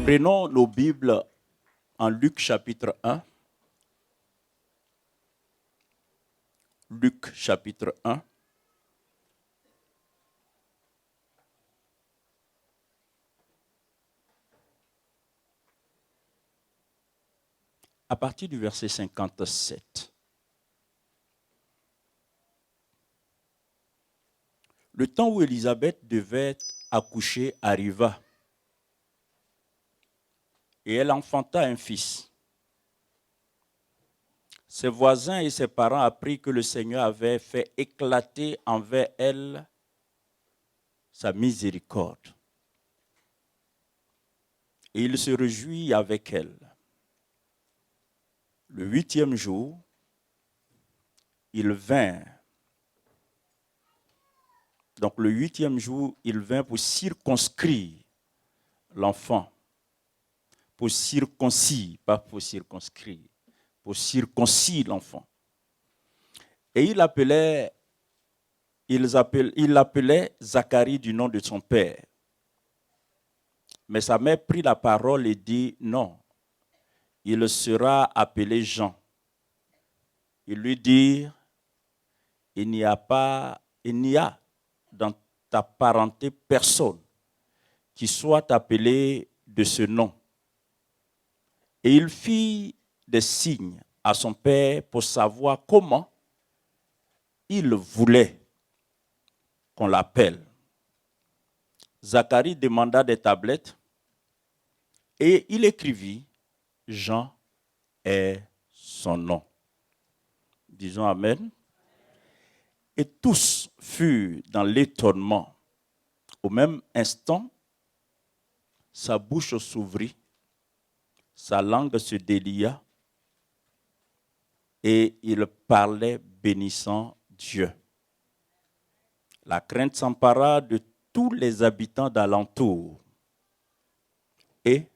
Prenons nos Bibles en Luc chapitre 1. Luc chapitre 1. À partir du verset 57. Le temps où Élisabeth devait accoucher arriva. Et elle enfanta un fils. Ses voisins et ses parents apprirent que le Seigneur avait fait éclater envers elle sa miséricorde. Et il se réjouit avec elle. Le 8e jour, il vint. Donc le 8e jour, il vint pour circonscrire l'enfant. Pour circoncis, pas pour circonscrire. Pour circoncire l'enfant. Et il l'appelait Zacharie du nom de son père. Mais sa mère prit la parole et dit, non, il sera appelé Jean. Ils lui dirent, il n'y a dans ta parenté personne qui soit appelé de ce nom. Et il fit des signes à son père pour savoir comment il voulait qu'on l'appelle. Zacharie demanda des tablettes et il écrivit, Jean est son nom. Disons Amen. Et tous furent dans l'étonnement. Au même instant, sa bouche s'ouvrit, sa langue se délia et il parlait bénissant Dieu. La crainte s'empara de tous les habitants d'alentour. Et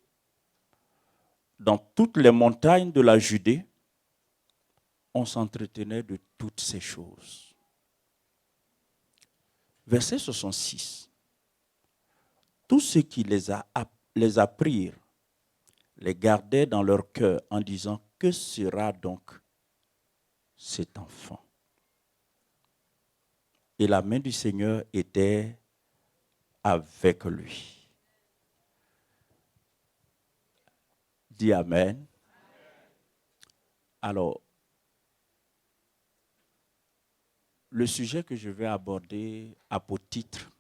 dans toutes les montagnes de la Judée, on s'entretenait de toutes ces choses. Verset 66. Tous ceux qui les apprirent les gardaient dans leur cœur en disant, que sera donc cet enfant? Et la main du Seigneur était avec lui. Dis Amen. Alors, le sujet que je vais aborder a pour titre,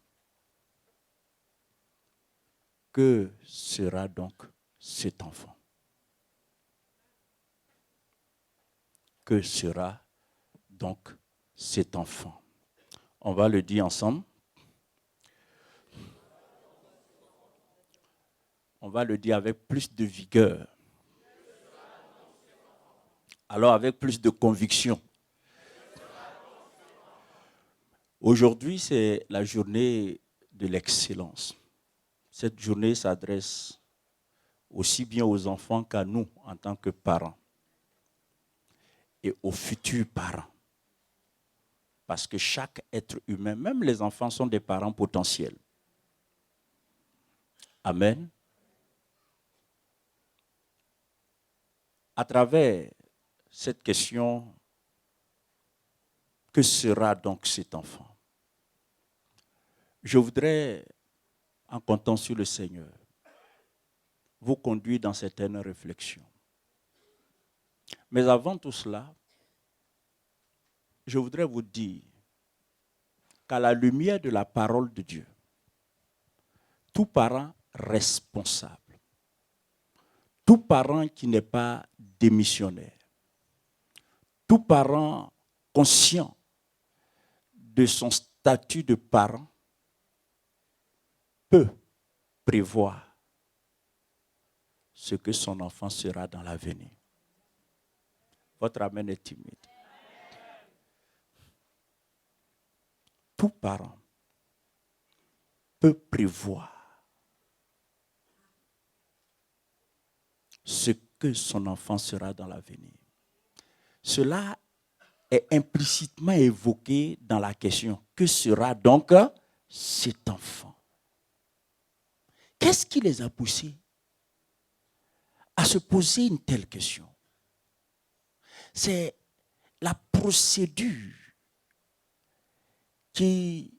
que sera donc cet enfant? Que sera donc cet enfant? On va le dire ensemble. On va le dire avec plus de vigueur. Alors avec plus de conviction. Aujourd'hui, c'est la journée de l'excellence. Cette journée s'adresse aussi bien aux enfants qu'à nous en tant que parents et aux futurs parents. Parce que chaque être humain, même les enfants, sont des parents potentiels. Amen. À travers cette question, que sera donc cet enfant? Je voudrais, en comptant sur le Seigneur, vous conduire dans certaines réflexions. Mais avant tout cela, je voudrais vous dire qu'à la lumière de la parole de Dieu, tout parent responsable, tout parent qui n'est pas démissionnaire, tout parent conscient de son statut de parent peut prévoir ce que son enfant sera dans l'avenir. Votre amen est timide. Tout parent peut prévoir ce que son enfant sera dans l'avenir. Cela est implicitement évoqué dans la question, que sera donc cet enfant? Qu'est-ce qui les a poussés se poser une telle question. C'est la procédure qui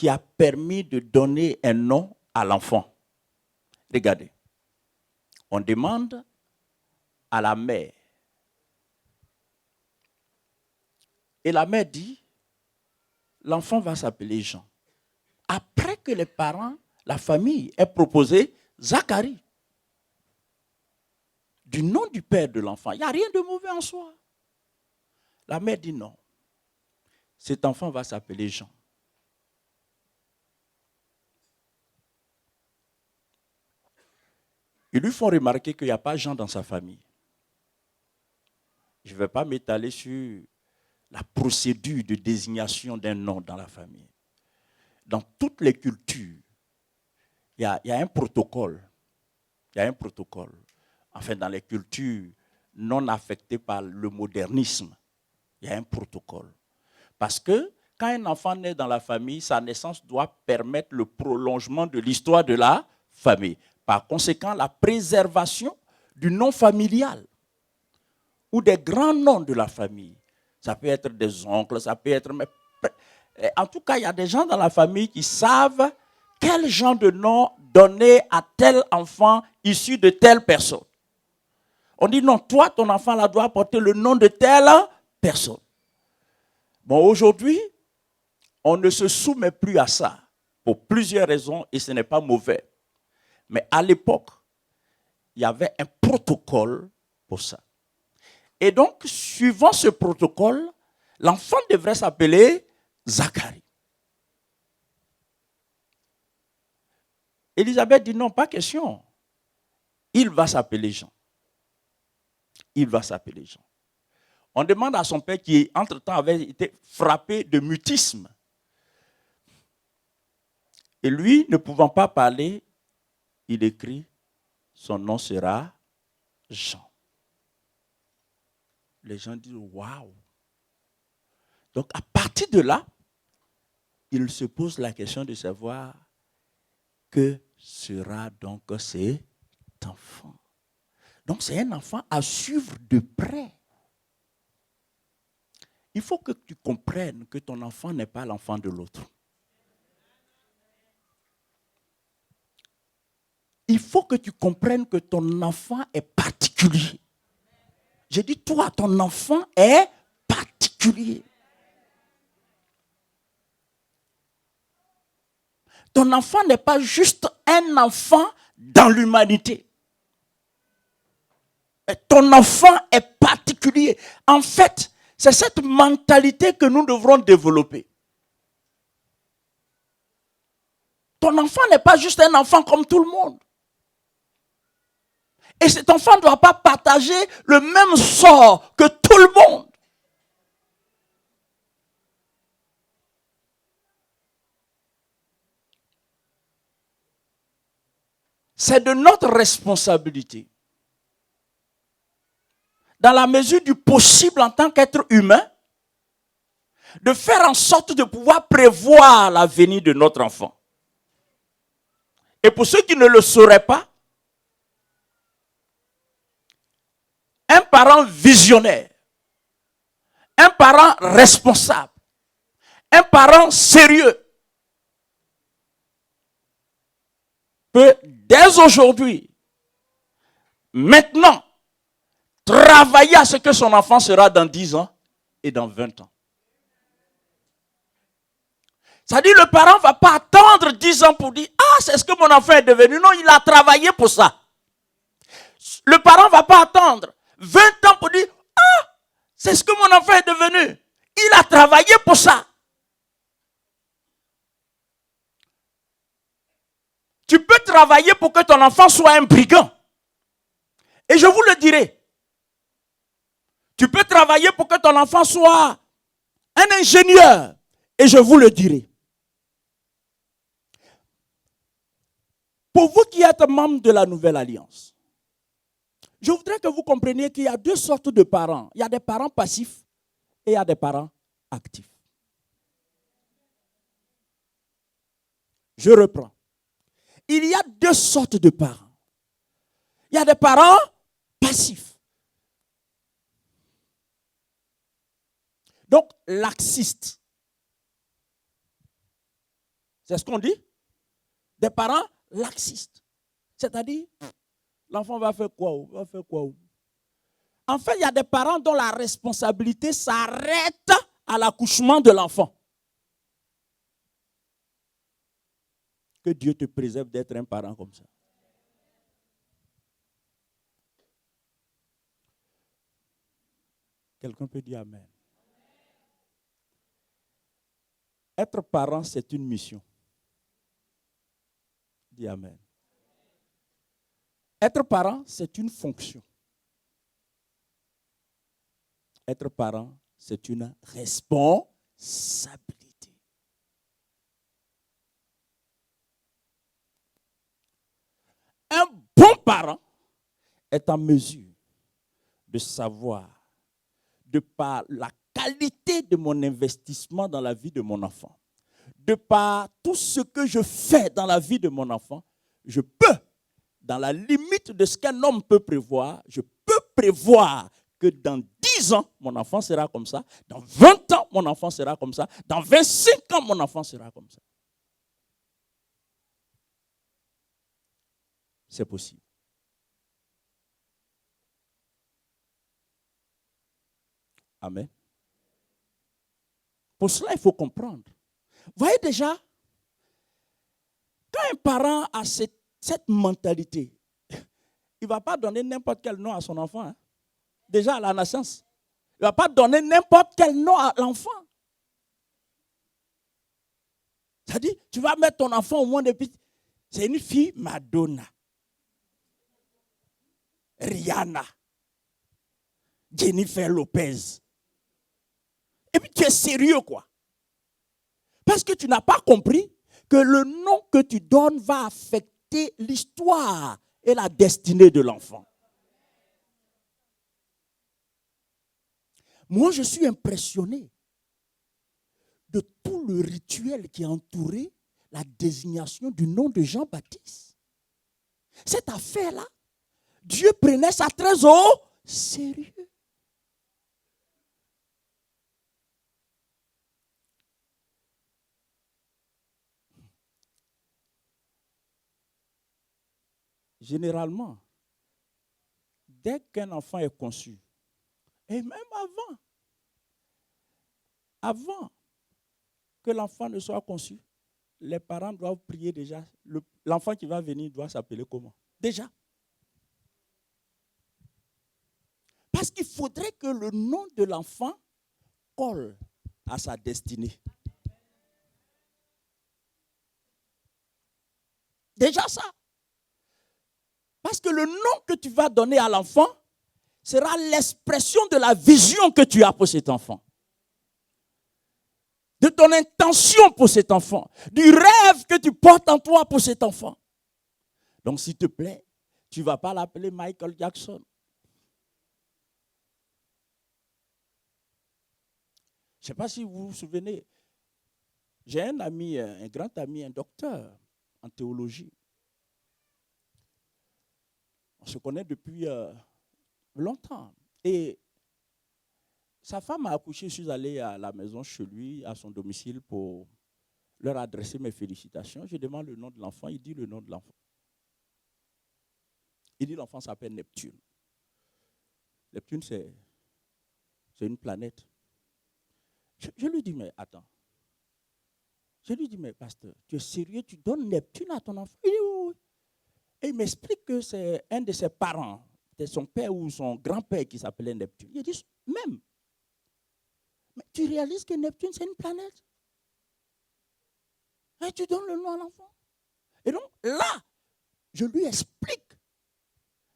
a permis de donner un nom à l'enfant. Regardez, on demande à la mère. Et la mère dit, l'enfant va s'appeler Jean. Après que les parents, la famille, aient proposé Zacharie. Du nom du père de l'enfant. Il n'y a rien de mauvais en soi. La mère dit non. Cet enfant va s'appeler Jean. Ils lui font remarquer qu'il n'y a pas Jean dans sa famille. Je ne vais pas m'étaler sur la procédure de désignation d'un nom dans la famille. Dans toutes les cultures, il y a un protocole. Il y a un protocole. Enfin, dans les cultures non affectées par le modernisme, il y a un protocole. Parce que quand un enfant naît dans la famille, sa naissance doit permettre le prolongement de l'histoire de la famille. Par conséquent, la préservation du nom familial ou des grands noms de la famille. Ça peut être des oncles, ça peut être... En tout cas, il y a des gens dans la famille qui savent quel genre de nom donner à tel enfant issu de telle personne. On dit non, toi, ton enfant là doit porter le nom de telle personne. Bon, aujourd'hui, on ne se soumet plus à ça pour plusieurs raisons et ce n'est pas mauvais. Mais à l'époque, il y avait un protocole pour ça. Et donc, suivant ce protocole, l'enfant devrait s'appeler Zacharie. Élisabeth dit non, pas question. Il va s'appeler Jean. Il va s'appeler Jean. On demande à son père qui, entre-temps, avait été frappé de mutisme. Et lui, ne pouvant pas parler, il écrit, son nom sera Jean. Les gens disent, waouh. Donc, à partir de là, il se pose la question de savoir que sera donc cet enfant. Donc, c'est un enfant à suivre de près. Il faut que tu comprennes que ton enfant n'est pas l'enfant de l'autre. Il faut que tu comprennes que ton enfant est particulier. J'ai dit, toi, ton enfant est particulier. Ton enfant n'est pas juste un enfant dans l'humanité. Ton enfant est particulier. En fait, c'est cette mentalité que nous devrons développer. Ton enfant n'est pas juste un enfant comme tout le monde. Et cet enfant ne doit pas partager le même sort que tout le monde. C'est de notre responsabilité, dans la mesure du possible en tant qu'être humain, de faire en sorte de pouvoir prévoir l'avenir de notre enfant. Et pour ceux qui ne le sauraient pas, un parent visionnaire, un parent responsable, un parent sérieux peut dès aujourd'hui, maintenant, travailler à ce que son enfant sera dans 10 ans et dans 20 ans. C'est-à-dire le parent ne va pas attendre 10 ans pour dire « Ah, c'est ce que mon enfant est devenu ». Non, il a travaillé pour ça. Le parent ne va pas attendre 20 ans pour dire « Ah, c'est ce que mon enfant est devenu ». Il a travaillé pour ça. Tu peux travailler pour que ton enfant soit un brigand. Et je vous le dirai. Tu peux travailler pour que ton enfant soit un ingénieur. Et je vous le dirai. Pour vous qui êtes membres de la Nouvelle Alliance, je voudrais que vous compreniez qu'il y a deux sortes de parents. Il y a des parents passifs et il y a des parents actifs. Je reprends. il y a deux sortes de parents. Il y a des parents passifs. Donc, laxistes. C'est ce qu'on dit? Des parents laxistes. C'est-à-dire, l'enfant va faire quoi? Va faire quoi? En fait, il y a des parents dont la responsabilité s'arrête à l'accouchement de l'enfant. Que Dieu te préserve d'être un parent comme ça. Quelqu'un peut dire Amen. Être parent, c'est une mission. Dis Amen. Être parent, c'est une fonction. Être parent, c'est une responsabilité. Un bon parent est en mesure de savoir, de par la qualité de mon investissement dans la vie de mon enfant, de par tout ce que je fais dans la vie de mon enfant, je peux, dans la limite de ce qu'un homme peut prévoir, je peux prévoir que dans 10 ans, mon enfant sera comme ça, dans 20 ans, mon enfant sera comme ça, dans 25 ans, mon enfant sera comme ça. C'est possible. Amen. Pour cela, il faut comprendre. Vous voyez déjà, quand un parent a cette mentalité, il ne va pas donner n'importe quel nom à son enfant. Hein. Déjà à la naissance. Il ne va pas donner n'importe quel nom à l'enfant. C'est-à-dire, tu vas mettre ton enfant au moins depuis... C'est une fille Madonna, Rihanna, Jennifer Lopez. Et puis tu es sérieux quoi. Parce que tu n'as pas compris que le nom que tu donnes va affecter l'histoire et la destinée de l'enfant. Moi, je suis impressionné de tout le rituel qui a entouré la désignation du nom de Jean-Baptiste. Cette affaire-là, Dieu prenait ça très au sérieux. Généralement, dès qu'un enfant est conçu, et même avant que l'enfant ne soit conçu, les parents doivent prier déjà. L'enfant qui va venir doit s'appeler comment? Déjà. Parce qu'il faudrait que le nom de l'enfant colle à sa destinée. Déjà ça. Parce que le nom que tu vas donner à l'enfant sera l'expression de la vision que tu as pour cet enfant. De ton intention pour cet enfant. Du rêve que tu portes en toi pour cet enfant. Donc s'il te plaît, tu ne vas pas l'appeler Michael Jackson. Je ne sais pas si vous vous souvenez. J'ai un ami, un grand ami, un docteur en théologie. On se connaît depuis longtemps. Et sa femme a accouché, je suis allé à la maison chez lui, à son domicile, pour leur adresser mes félicitations. Je demande le nom de l'enfant, il dit le nom de l'enfant. Il dit l'enfant s'appelle Neptune. Neptune, c'est une planète. Je lui dis, mais attends. Je lui dis, mais pasteur, tu es sérieux, tu donnes Neptune à ton enfant? Il dit, oui. Et il m'explique que c'est un de ses parents, c'est son père ou son grand-père qui s'appelait Neptune. Il dit, même. Mais tu réalises que Neptune, c'est une planète? Et tu donnes le nom à l'enfant. Et donc, là, je lui explique.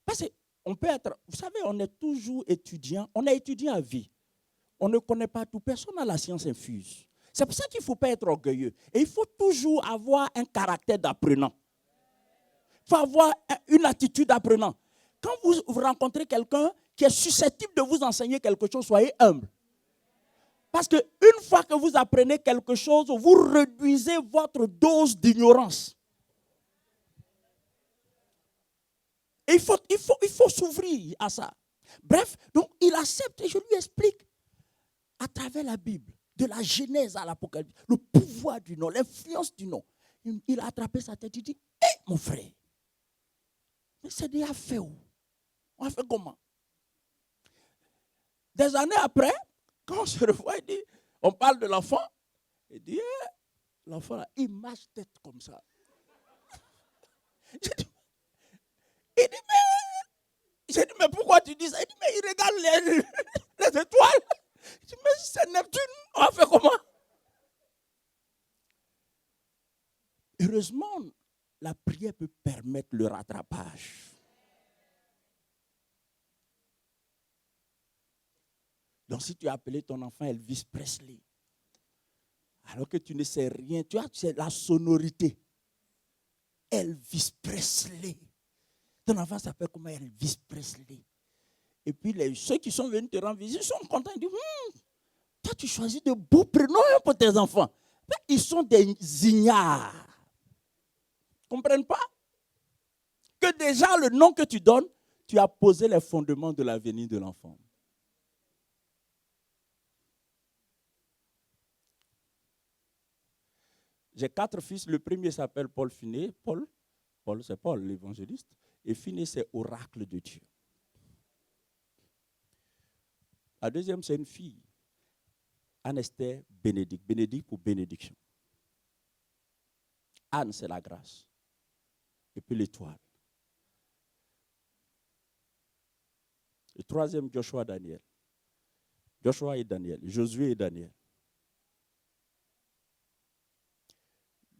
Parce qu'on peut être, vous savez, on est toujours étudiant, on est étudiant à vie. On ne connaît pas tout, personne n'a la science infuse. C'est pour ça qu'il ne faut pas être orgueilleux. Et il faut toujours avoir un caractère d'apprenant. Il faut avoir une attitude d'apprenant. Quand vous rencontrez quelqu'un qui est susceptible de vous enseigner quelque chose, soyez humble. Parce qu'une fois que vous apprenez quelque chose, vous réduisez votre dose d'ignorance. Et il faut s'ouvrir à ça. Bref, donc il accepte et je lui explique à travers la Bible, de la Genèse à l'Apocalypse, le pouvoir du nom, l'influence du nom. Il a attrapé sa tête, il dit, hé mon frère, mais c'est déjà fait où? On a fait comment? Des années après, quand on se revoit, il dit, on parle de l'enfant, il dit, l'enfant là, il marche tête comme ça. Il dit, mais pourquoi tu dis ça? Il dit, mais il regarde les étoiles. Il dit, mais c'est Neptune, on a fait comment? Heureusement, la prière peut permettre le rattrapage. Donc si tu as appelé ton enfant Elvis Presley, alors que tu ne sais rien, tu sais la sonorité. Elvis Presley. Ton enfant s'appelle comment? Elvis Presley. Et puis ceux qui sont venus te rendre visite sont contents. Ils disent, toi tu choisis de beaux prénoms pour tes enfants. Mais ils sont des ignares. Ils ne comprennent pas que déjà le nom que tu donnes, tu as posé les fondements de l'avenir de l'enfant. J'ai 4 fils. Le premier s'appelle Paul Finet. Paul, c'est Paul, l'évangéliste. Et Finet, c'est oracle de Dieu. La deuxième, c'est une fille. Anne-Esther Bénédicte. Bénédicte pour bénédiction. Anne, c'est la grâce. Et puis l'étoile. Le troisième, Joshua Daniel. Joshua et Daniel. Josué et Daniel.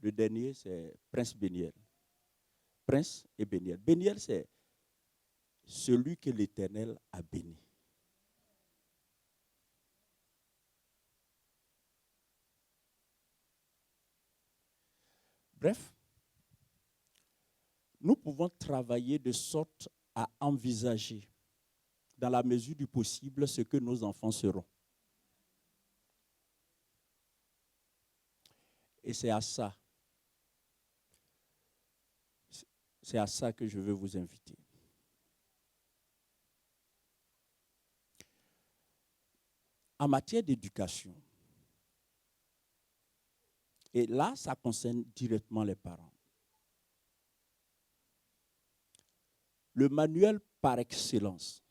Le dernier, c'est Prince Béniel. Prince et Béniel. Béniel, c'est celui que l'Éternel a béni. Bref, nous pouvons travailler de sorte à envisager, dans la mesure du possible, ce que nos enfants seront. Et c'est à ça que je veux vous inviter. En matière d'éducation, et là, ça concerne directement les parents. Le manuel par excellence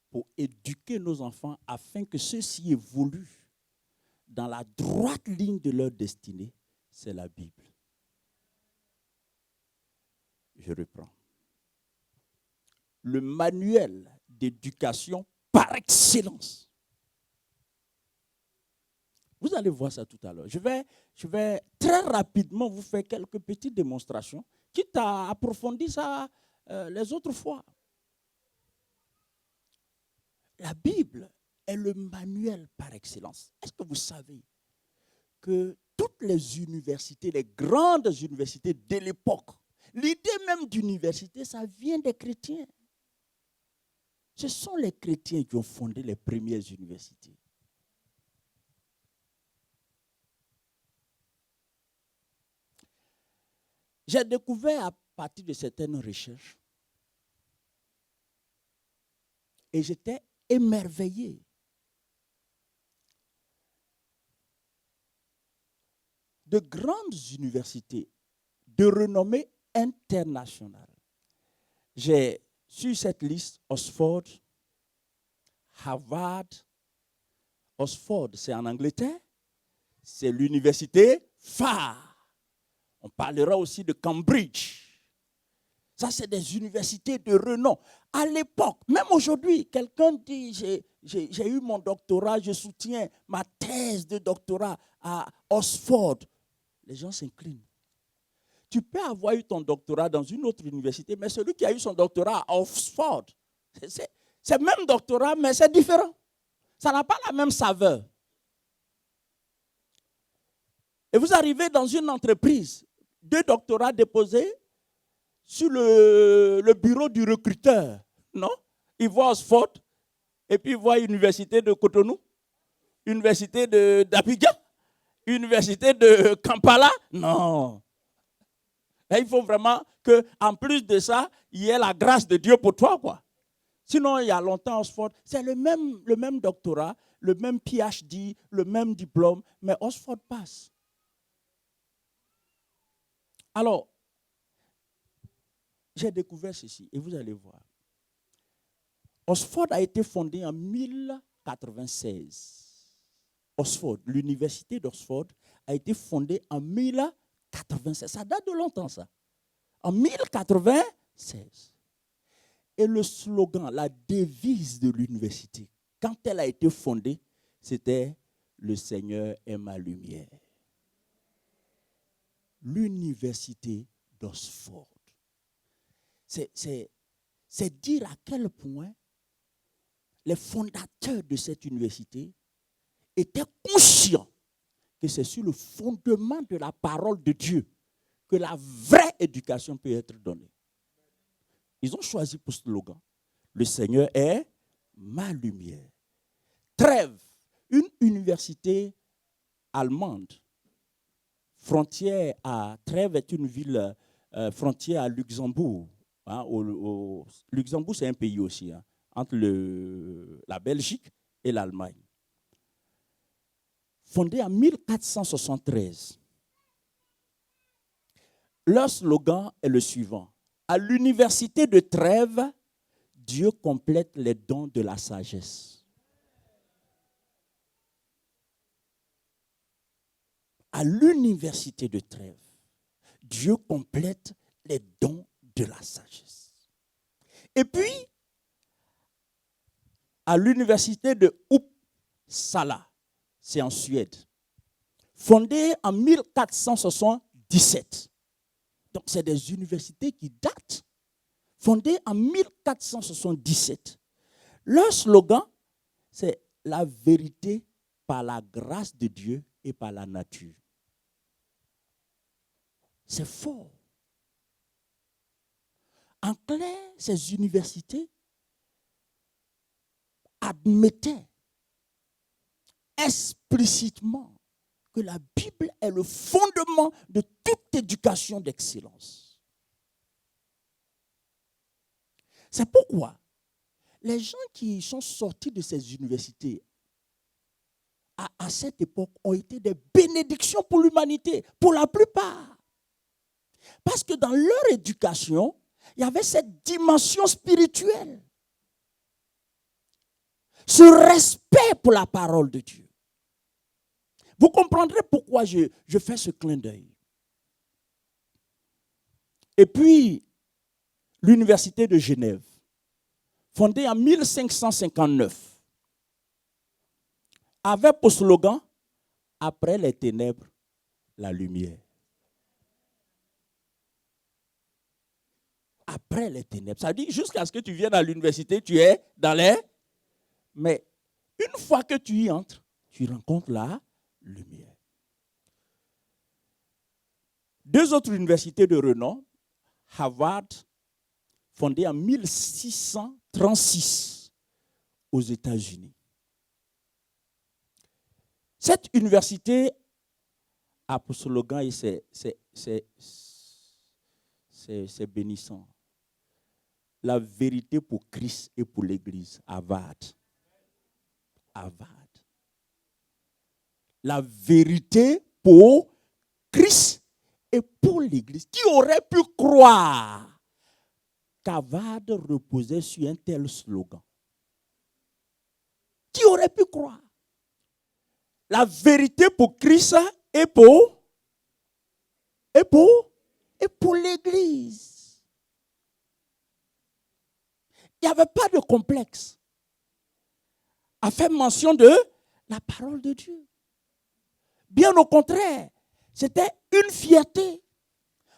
pour éduquer nos enfants afin que ceux-ci évoluent dans la droite ligne de leur destinée, c'est la Bible. Je reprends. Le manuel d'éducation par excellence. Vous allez voir ça tout à l'heure. Je vais très rapidement vous faire quelques petites démonstrations, quitte à approfondir ça les autres fois. La Bible est le manuel par excellence. Est-ce que vous savez que toutes les universités, les grandes universités de l'époque, l'idée même d'université, ça vient des chrétiens. Ce sont les chrétiens qui ont fondé les premières universités. J'ai découvert à partir de certaines recherches, et j'étais émerveillé. De grandes universités de renommée internationale. J'ai sur cette liste Oxford, Harvard. Oxford, c'est en Angleterre. C'est l'université phare. On parlera aussi de Cambridge. Ça, c'est des universités de renom. À l'époque, même aujourd'hui, quelqu'un dit, j'ai eu mon doctorat, je soutiens ma thèse de doctorat à Oxford. Les gens s'inclinent. Tu peux avoir eu ton doctorat dans une autre université, mais celui qui a eu son doctorat à Oxford, c'est le même doctorat, mais c'est différent. Ça n'a pas la même saveur. Et vous arrivez dans une entreprise, 2 doctorats déposés sur le bureau du recruteur, non? Il voit Oxford, et puis il voit l'université de Cotonou, université d'Abidjan, université de Kampala. Non. Et il faut vraiment qu'en plus de ça, il y ait la grâce de Dieu pour toi, quoi. Sinon, il y a longtemps, Oxford, c'est le même doctorat, le même PhD, le même diplôme, mais Oxford passe. Alors, j'ai découvert ceci, et vous allez voir. Oxford a été fondé en 1096. Oxford, l'université d'Oxford a été fondée en 1096. Ça date de longtemps, ça. En 1096. Et le slogan, la devise de l'université, quand elle a été fondée, c'était « Le Seigneur est ma lumière ». L'université d'Oxford. C'est dire à quel point les fondateurs de cette université étaient conscients que c'est sur le fondement de la parole de Dieu que la vraie éducation peut être donnée. Ils ont choisi pour slogan « Le Seigneur est ma lumière ». Trèves, une université allemande, frontière à Trèves est une ville frontière à Luxembourg. Hein, Luxembourg, c'est un pays aussi, hein, entre la Belgique et l'Allemagne. Fondée en 1473. Leur slogan est le suivant. À l'université de Trèves, Dieu complète les dons de la sagesse. À l'université de Trèves, Dieu complète les dons de la sagesse. Et puis, à l'université de Uppsala, c'est en Suède, fondée en 1477. Donc, c'est des universités qui datent, fondées en 1477. Leur slogan, c'est la vérité par la grâce de Dieu et par la nature. C'est fort. En clair, ces universités admettaient explicitement que la Bible est le fondement de toute éducation d'excellence. C'est pourquoi les gens qui sont sortis de ces universités à cette époque ont été des bénédictions pour l'humanité, pour la plupart. Parce que dans leur éducation, il y avait cette dimension spirituelle. Ce respect pour la parole de Dieu. Vous comprendrez pourquoi je fais ce clin d'œil. Et puis, l'université de Genève, fondée en 1559, avait pour slogan « Après les ténèbres, la lumière ». Après les ténèbres. Ça dit jusqu'à ce que tu viennes à l'université, tu es dans les... Mais une fois que tu y entres, tu rencontres la lumière. Deux autres universités de renom, Harvard, fondée en 1636 aux États-Unis. Cette université a pour slogan, et c'est bénissant, la vérité pour Christ et pour l'Église, Harvard. Harvard. La vérité pour Christ et pour l'Église. Qui aurait pu croire qu'Harvard reposait sur un tel slogan? Qui aurait pu croire? La vérité pour Christ et pour l'Église. Il n'y avait pas de complexe à faire mention de la parole de Dieu. Bien au contraire, c'était une fierté.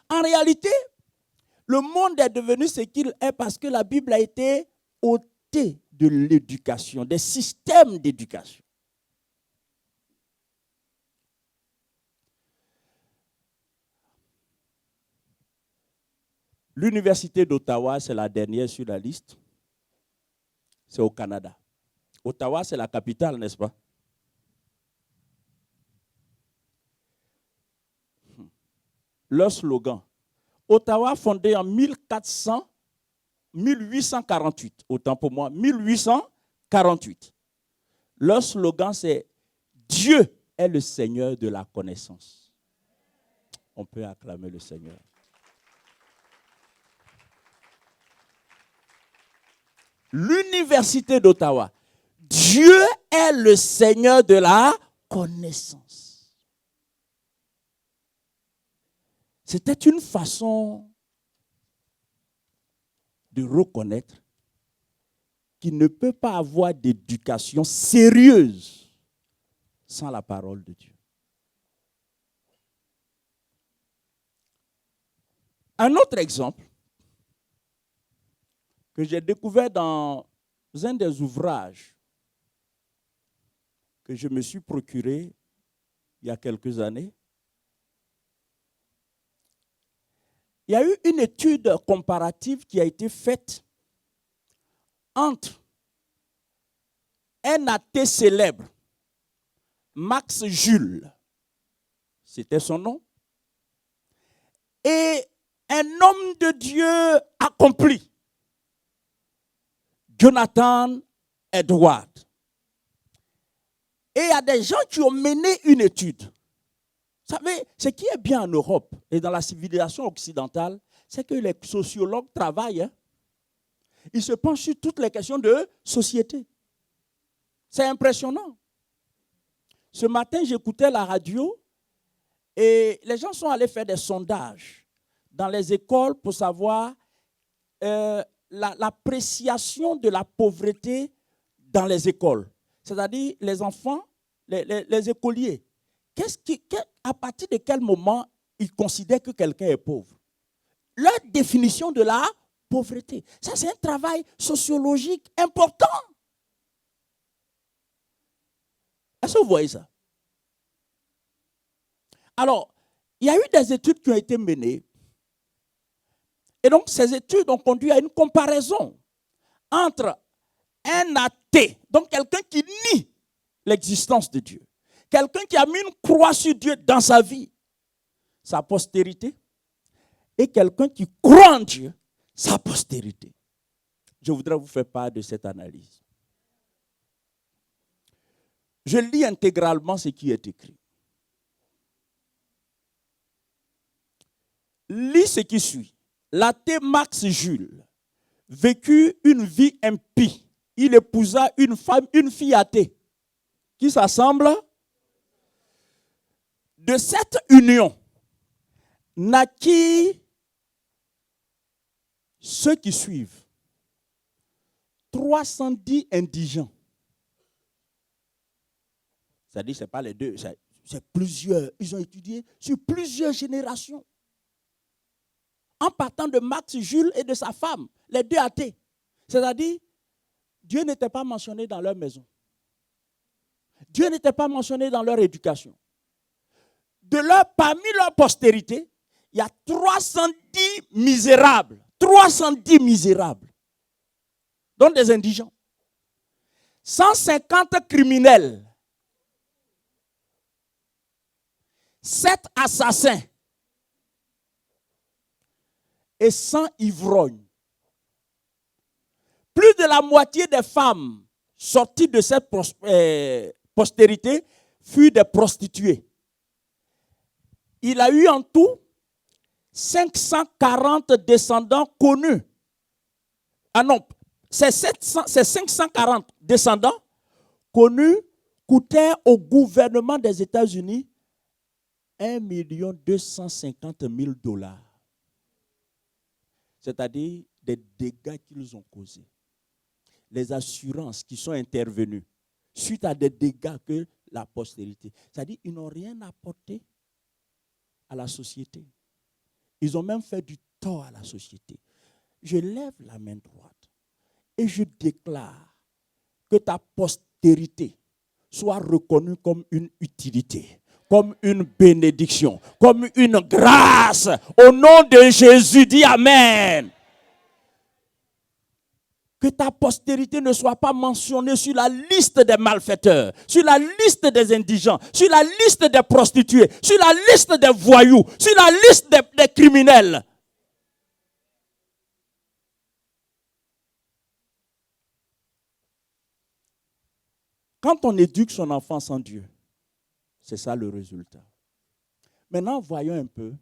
En réalité, le monde est devenu ce qu'il est parce que la Bible a été ôtée de l'éducation, des systèmes d'éducation. L'université d'Ottawa, c'est la dernière sur la liste. C'est au Canada. Ottawa, c'est la capitale, n'est-ce pas? Leur slogan, Ottawa, fondée en 1848, autant pour moi, 1848. Leur slogan, c'est « Dieu est le Seigneur de la connaissance ». On peut acclamer le Seigneur. L'Université d'Ottawa, Dieu est le Seigneur de la connaissance. C'était une façon de reconnaître qu'il ne peut pas avoir d'éducation sérieuse sans la parole de Dieu. Un autre exemple que j'ai découvert dans un des ouvrages que je me suis procuré il y a quelques années. Il y a eu une étude comparative qui a été faite entre un athée célèbre, Max Jules, c'était son nom, et un homme de Dieu accompli, Jonathan Edwards. Et il y a des gens qui ont mené une étude. Vous savez, ce qui est bien en Europe et dans la civilisation occidentale, c'est que les sociologues travaillent. Ils se penchent sur toutes les questions de société. C'est impressionnant. Ce matin, j'écoutais la radio et les gens sont allés faire des sondages dans les écoles pour savoir l'appréciation de la pauvreté dans les écoles. C'est-à-dire les enfants, les écoliers. À partir de quel moment ils considèrent que quelqu'un est pauvre? Leur définition de la pauvreté. Ça, c'est un travail sociologique important. Est-ce que vous voyez ça? Alors, il y a eu des études qui ont été menées. Et donc, ces études ont conduit à une comparaison entre un athée, donc quelqu'un qui nie l'existence de Dieu, quelqu'un qui a mis une croix sur Dieu dans sa vie, sa postérité, et quelqu'un qui croit en Dieu, sa postérité. Je voudrais vous faire part de cette analyse. Je lis intégralement ce qui est écrit. Lis ce qui suit. L'athée Max Jules vécut une vie impie. Il épousa une fille athée qui s'assemble. De cette union naquit ceux qui suivent. 310 indigents. C'est-à-dire, ce n'est pas les deux, c'est plusieurs. Ils ont étudié sur plusieurs générations. En partant de Max Jules et de sa femme, les deux athées. C'est-à-dire, Dieu n'était pas mentionné dans leur maison. Dieu n'était pas mentionné dans leur éducation. Parmi leur postérité, il y a 310 misérables. 310 misérables. Donc des indigents. 150 criminels. 7 assassins. Et 100 ivrognes. Plus de la moitié des femmes sorties de cette postérité furent des prostituées. Il a eu en tout 540 descendants connus. Ah non, ces 540 descendants connus coûtaient au gouvernement des États-Unis 1 250 000 $. C'est-à-dire des dégâts qu'ils ont causés. Les assurances qui sont intervenues suite à des dégâts que la postérité. C'est-à-dire qu'ils n'ont rien apporté à la société. Ils ont même fait du tort à la société. Je lève la main droite et je déclare que ta postérité soit reconnue comme une utilité, comme une bénédiction, comme une grâce. Au nom de Jésus, dis Amen. Que ta postérité ne soit pas mentionnée sur la liste des malfaiteurs, sur la liste des indigents, sur la liste des prostituées, sur la liste des voyous, sur la liste des criminels. Quand on éduque son enfant sans Dieu, c'est ça le résultat. Maintenant, voyons un peu.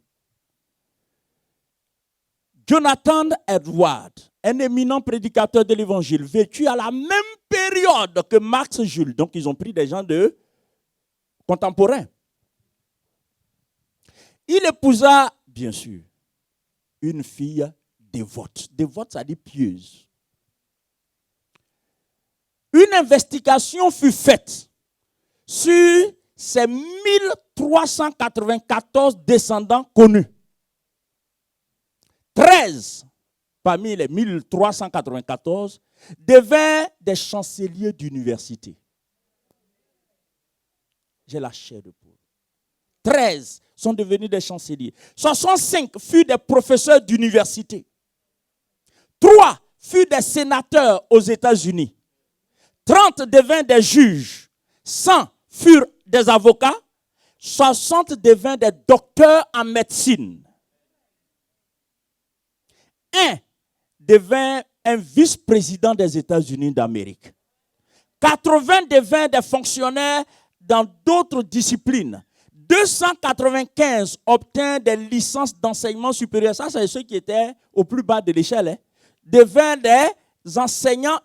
Jonathan Edwards, un éminent prédicateur de l'évangile, vécu à la même période que Max Jules. Donc, ils ont pris des gens de contemporains. Il épousa, bien sûr, une fille dévote. Dévote, ça dit pieuse. Une investigation fut faite sur ces 1394 descendants connus. 13 parmi les 1394 devinrent des chanceliers d'université. J'ai la chair de poule. 13 sont devenus des chanceliers. 65 furent des professeurs d'université. 3 furent des sénateurs aux États-Unis. 30 devinrent des juges. 100 furent des avocats. 60 devinrent des docteurs en médecine. 1 devint un vice-président des États-Unis d'Amérique. 80 devinrent des fonctionnaires dans d'autres disciplines. 295 obtinrent des licences d'enseignement supérieur. Ça, c'est ceux qui étaient au plus bas de l'échelle. Devinrent des enseignants,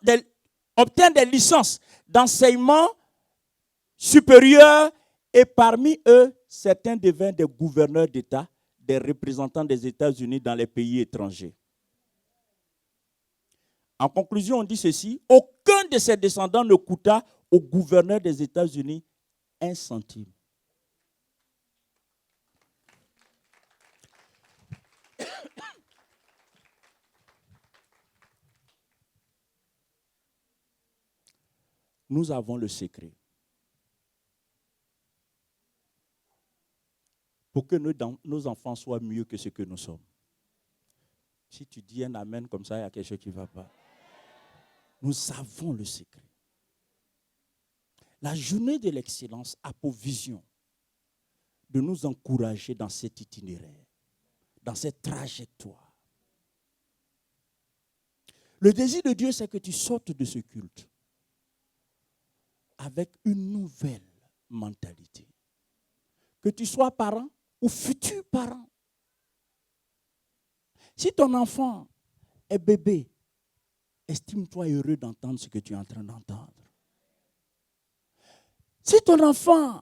obtinrent des licences d'enseignement supérieur. Et parmi eux, certains devinrent des gouverneurs d'État, des représentants des États-Unis dans les pays étrangers. En conclusion, on dit ceci: aucun de ses descendants ne coûta au gouverneur des États-Unis un centime. Nous avons le secret pour que nos enfants soient mieux que ce que nous sommes. Si tu dis un amen comme ça, il y a quelque chose qui ne va pas. Nous avons le secret. La journée de l'excellence a pour vision de nous encourager dans cet itinéraire, dans cette trajectoire. Le désir de Dieu, c'est que tu sortes de ce culte avec une nouvelle mentalité. Que tu sois parent ou futur parent. Si ton enfant est bébé, estime-toi heureux d'entendre ce que tu es en train d'entendre. Si ton enfant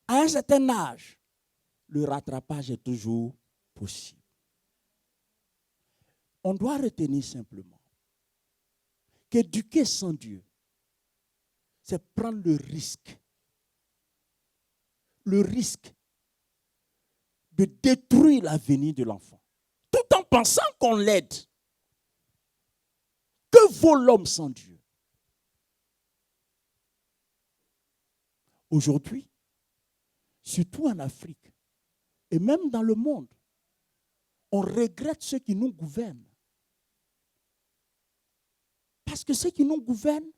a un certain âge, le rattrapage est toujours possible. On doit retenir simplement qu'éduquer sans Dieu, c'est prendre le risque de détruire l'avenir de l'enfant, tout en pensant qu'on l'aide. Que vaut l'homme sans Dieu? Aujourd'hui, surtout en Afrique, et même dans le monde, on regrette ceux qui nous gouvernent. Parce que ceux qui nous gouvernent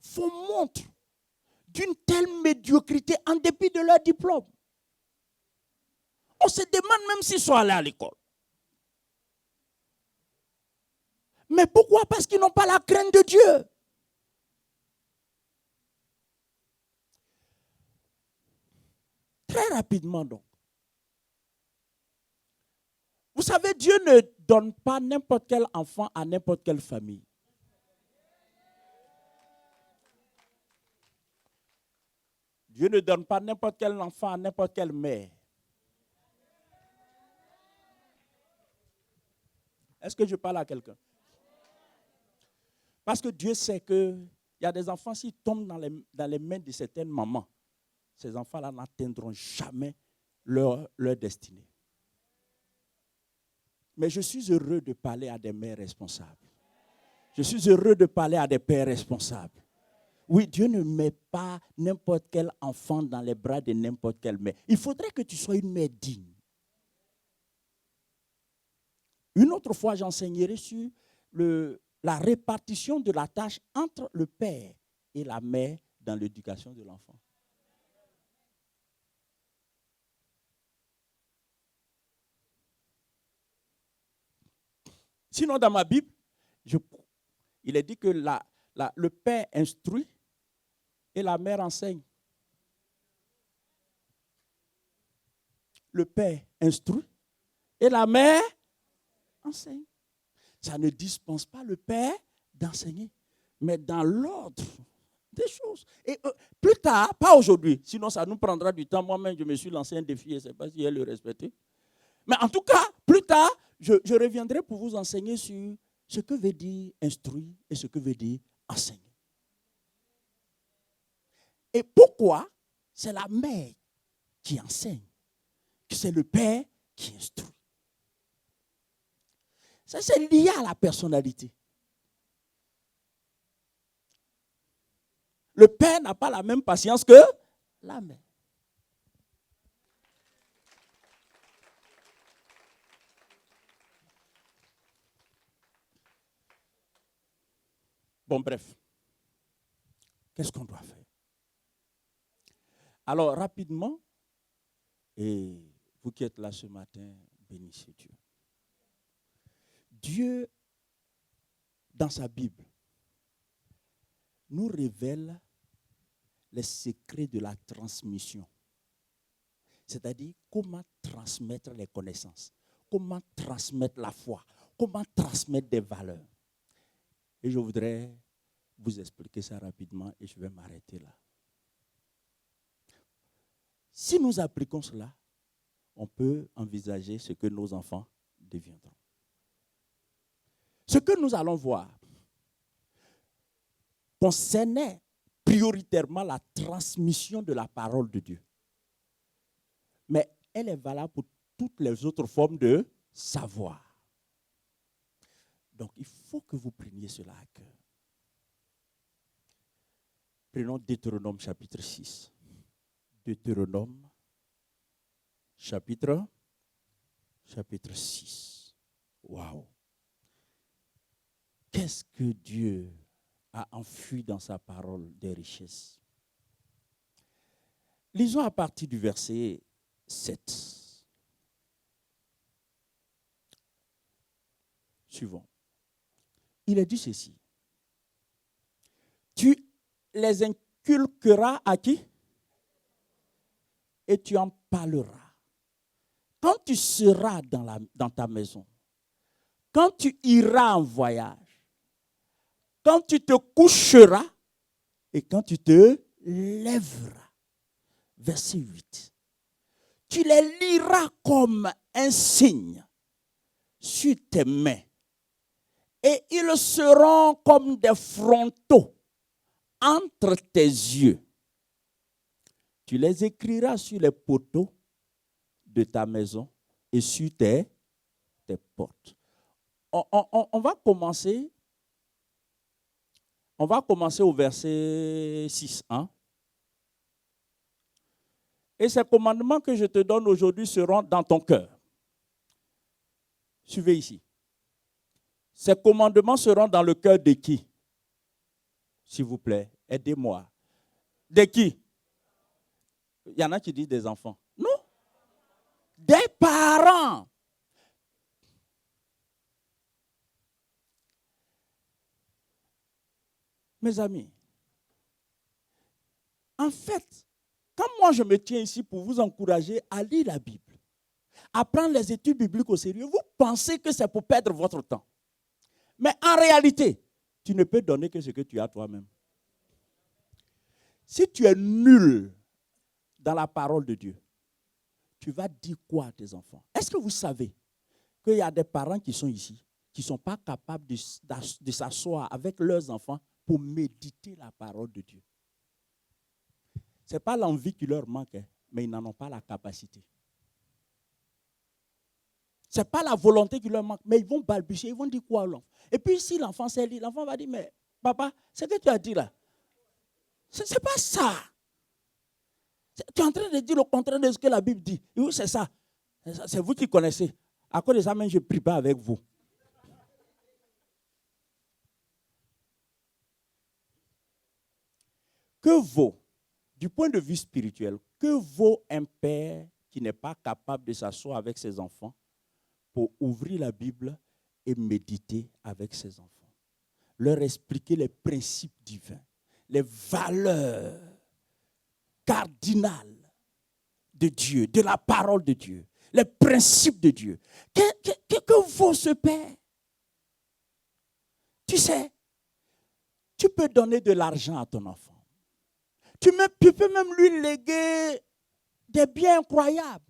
font montre d'une telle médiocrité en dépit de leur diplôme. On se demande même s'ils sont allés à l'école. Mais pourquoi? Parce qu'ils n'ont pas la crainte de Dieu. Très rapidement donc. Vous savez, Dieu ne donne pas n'importe quel enfant à n'importe quelle famille. Dieu ne donne pas n'importe quel enfant à n'importe quelle mère. Est-ce que je parle à quelqu'un? Parce que Dieu sait qu'il y a des enfants, s'ils tombent dans les mains de certaines mamans, ces enfants-là n'atteindront jamais leur destinée. Mais je suis heureux de parler à des mères responsables. Je suis heureux de parler à des pères responsables. Oui, Dieu ne met pas n'importe quel enfant dans les bras de n'importe quelle mère. Il faudrait que tu sois une mère digne. Une autre fois, j'enseignerai sur la répartition de la tâche entre le père et la mère dans l'éducation de l'enfant. Sinon, dans ma Bible, il est dit que le père instruit et la mère enseigne. Le père instruit et la mère enseigne. Ça ne dispense pas le père d'enseigner, mais dans l'ordre des choses. Et plus tard, pas aujourd'hui, sinon ça nous prendra du temps. Moi-même, je me suis lancé un défi et je ne sais pas si elle le respecter. Mais en tout cas, plus tard, je reviendrai pour vous enseigner sur ce que veut dire instruire et ce que veut dire enseigner. Et pourquoi c'est la mère qui enseigne, que c'est le père qui instruit. Ça, c'est lié à la personnalité. Le père n'a pas la même patience que la mère. Bon, bref. Qu'est-ce qu'on doit faire? Alors, rapidement, et vous qui êtes là ce matin, bénissez Dieu. Dieu, dans sa Bible, nous révèle les secrets de la transmission. C'est-à-dire comment transmettre les connaissances, comment transmettre la foi, comment transmettre des valeurs. Et je voudrais vous expliquer ça rapidement et je vais m'arrêter là. Si nous appliquons cela, on peut envisager ce que nos enfants deviendront. Ce que nous allons voir concernait prioritairement la transmission de la parole de Dieu. Mais elle est valable pour toutes les autres formes de savoir. Donc, il faut que vous preniez cela à cœur. Prenons Deutéronome chapitre 6. Deutéronome chapitre 6. Waouh! Qu'est-ce que Dieu a enfui dans sa parole des richesses? Lisons à partir du verset 7. Suivant. Il est dit ceci. Tu les inculqueras à qui? Et tu en parleras. Quand tu seras dans ta maison, quand tu iras en voyage, quand tu te coucheras et quand tu te lèveras. Verset 8. Tu les liras comme un signe sur tes mains et ils seront comme des frontaux entre tes yeux. Tu les écriras sur les poteaux de ta maison et sur tes portes. On va commencer au verset 6. Hein? Et ces commandements que je te donne aujourd'hui seront dans ton cœur. Suivez ici. Ces commandements seront dans le cœur de qui? S'il vous plaît, aidez-moi. De qui? Il y en a qui disent des enfants. Non. Des parents. Mes amis, en fait, quand moi je me tiens ici pour vous encourager à lire la Bible, à prendre les études bibliques au sérieux, vous pensez que c'est pour perdre votre temps. Mais en réalité, tu ne peux donner que ce que tu as toi-même. Si tu es nul dans la parole de Dieu, tu vas dire quoi à tes enfants? Est-ce que vous savez qu'il y a des parents qui sont ici, qui ne sont pas capables de s'asseoir avec leurs enfants pour méditer la parole de Dieu? Ce n'est pas l'envie qui leur manque, mais ils n'en ont pas la capacité. Ce n'est pas la volonté qui leur manque, mais ils vont balbutier, ils vont dire quoi à l'enfant? Et puis si l'enfant sait lire, l'enfant va dire, mais papa, ce que tu as dit là, ce n'est pas ça. Tu es en train de dire le contraire de ce que la Bible dit. Et oui, c'est ça. C'est vous qui connaissez. À cause de ça, même je ne prie pas avec vous. Que vaut, du point de vue spirituel, que vaut un père qui n'est pas capable de s'asseoir avec ses enfants pour ouvrir la Bible et méditer avec ses enfants? Leur expliquer les principes divins, les valeurs cardinales de Dieu, de la parole de Dieu, les principes de Dieu. Que vaut ce père? Tu sais, tu peux donner de l'argent à ton enfant. Tu peux même lui léguer des biens incroyables.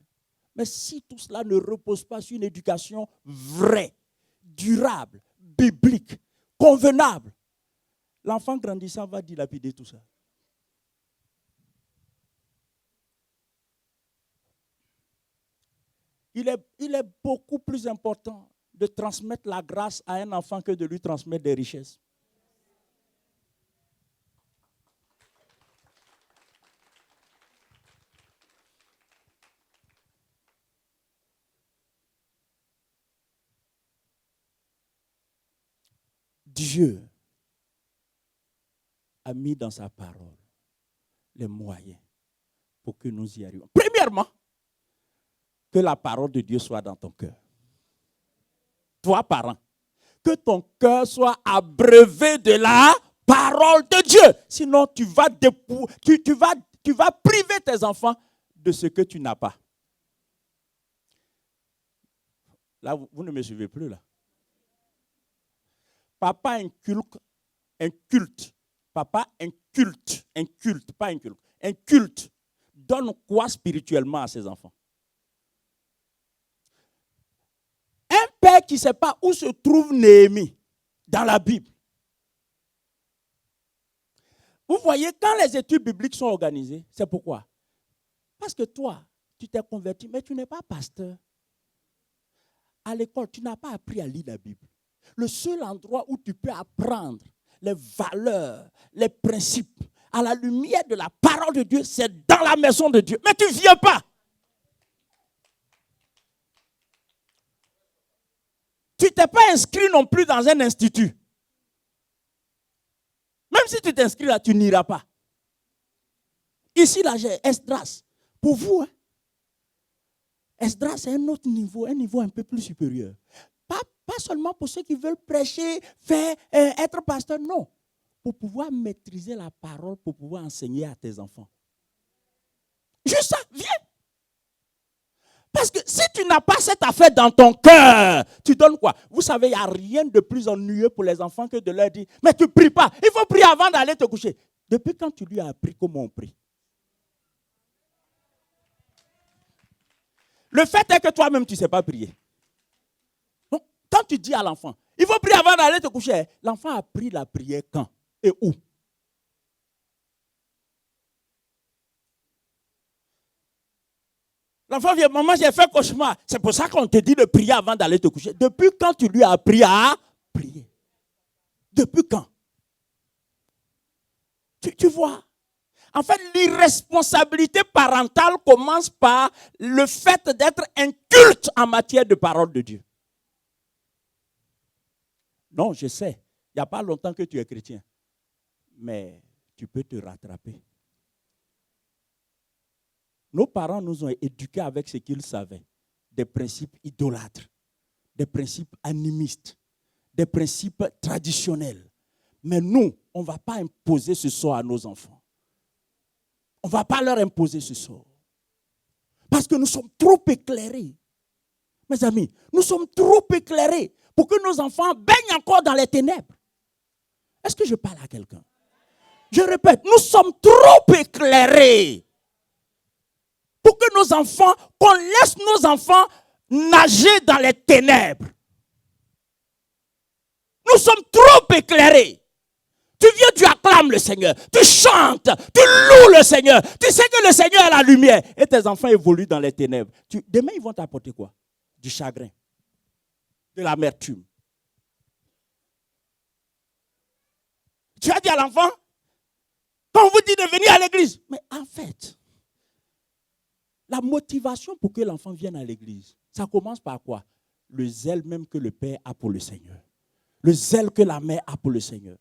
Mais si tout cela ne repose pas sur une éducation vraie, durable, biblique, convenable, l'enfant grandissant va dilapider tout ça. Il est beaucoup plus important de transmettre la grâce à un enfant que de lui transmettre des richesses. Dieu a mis dans sa parole les moyens pour que nous y arrivions. Premièrement, que la parole de Dieu soit dans ton cœur. Toi, parent, que ton cœur soit abreuvé de la parole de Dieu. Sinon, tu vas priver tes enfants de ce que tu n'as pas. Là, vous ne me suivez plus là. Papa inculte. Papa inculte. Donne quoi spirituellement à ses enfants? Un père qui ne sait pas où se trouve Néhémie dans la Bible. Vous voyez, quand les études bibliques sont organisées, c'est pourquoi? Parce que toi, tu t'es converti, mais tu n'es pas pasteur. À l'école, tu n'as pas appris à lire la Bible. Le seul endroit où tu peux apprendre les valeurs, les principes, à la lumière de la parole de Dieu, c'est dans la maison de Dieu. Mais tu ne viens pas. Tu ne t'es pas inscrit non plus dans un institut. Même si tu t'inscris là, tu n'iras pas. Ici, là, j'ai Esdras. Pour vous, hein? Esdras, c'est un autre niveau, un niveau un peu plus supérieur. Pas seulement pour ceux qui veulent prêcher, faire, être pasteur, non. Pour pouvoir maîtriser la parole, pour pouvoir enseigner à tes enfants. Juste ça, viens. Parce que si tu n'as pas cette affaire dans ton cœur, tu donnes quoi? Vous savez, il n'y a rien de plus ennuyeux pour les enfants que de leur dire, mais tu ne pries pas. Il faut prier avant d'aller te coucher. Depuis quand tu lui as appris comment on prie? Le fait est que toi-même, tu ne sais pas prier. Donc, quand tu dis à l'enfant, il faut prier avant d'aller te coucher, l'enfant a appris la prière quand et où? L'enfant vient, maman, j'ai fait cauchemar. C'est pour ça qu'on te dit de prier avant d'aller te coucher. Depuis quand tu lui as appris à prier? Depuis quand? Tu vois? En fait, l'irresponsabilité parentale commence par le fait d'être inculte en matière de parole de Dieu. Non, je sais, il n'y a pas longtemps que tu es chrétien. Mais tu peux te rattraper. Nos parents nous ont éduqués avec ce qu'ils savaient. Des principes idolâtres, des principes animistes, des principes traditionnels. Mais nous, on ne va pas imposer ce sort à nos enfants. On ne va pas leur imposer ce sort. Parce que nous sommes trop éclairés. Mes amis, nous sommes trop éclairés pour que nos enfants baignent encore dans les ténèbres. Est-ce que je parle à quelqu'un? Je répète, nous sommes trop éclairés pour que nos enfants, qu'on laisse nos enfants nager dans les ténèbres. Nous sommes trop éclairés. Tu viens, tu acclames le Seigneur, tu chantes, tu loues le Seigneur. Tu sais que le Seigneur est la lumière et tes enfants évoluent dans les ténèbres. Demain, ils vont t'apporter quoi? Du chagrin, de l'amertume. Tu as dit à l'enfant, quand on vous dit de venir à l'église, mais en fait, la motivation pour que l'enfant vienne à l'église, ça commence par quoi? Le zèle même que le père a pour le Seigneur. Le zèle que la mère a pour le Seigneur.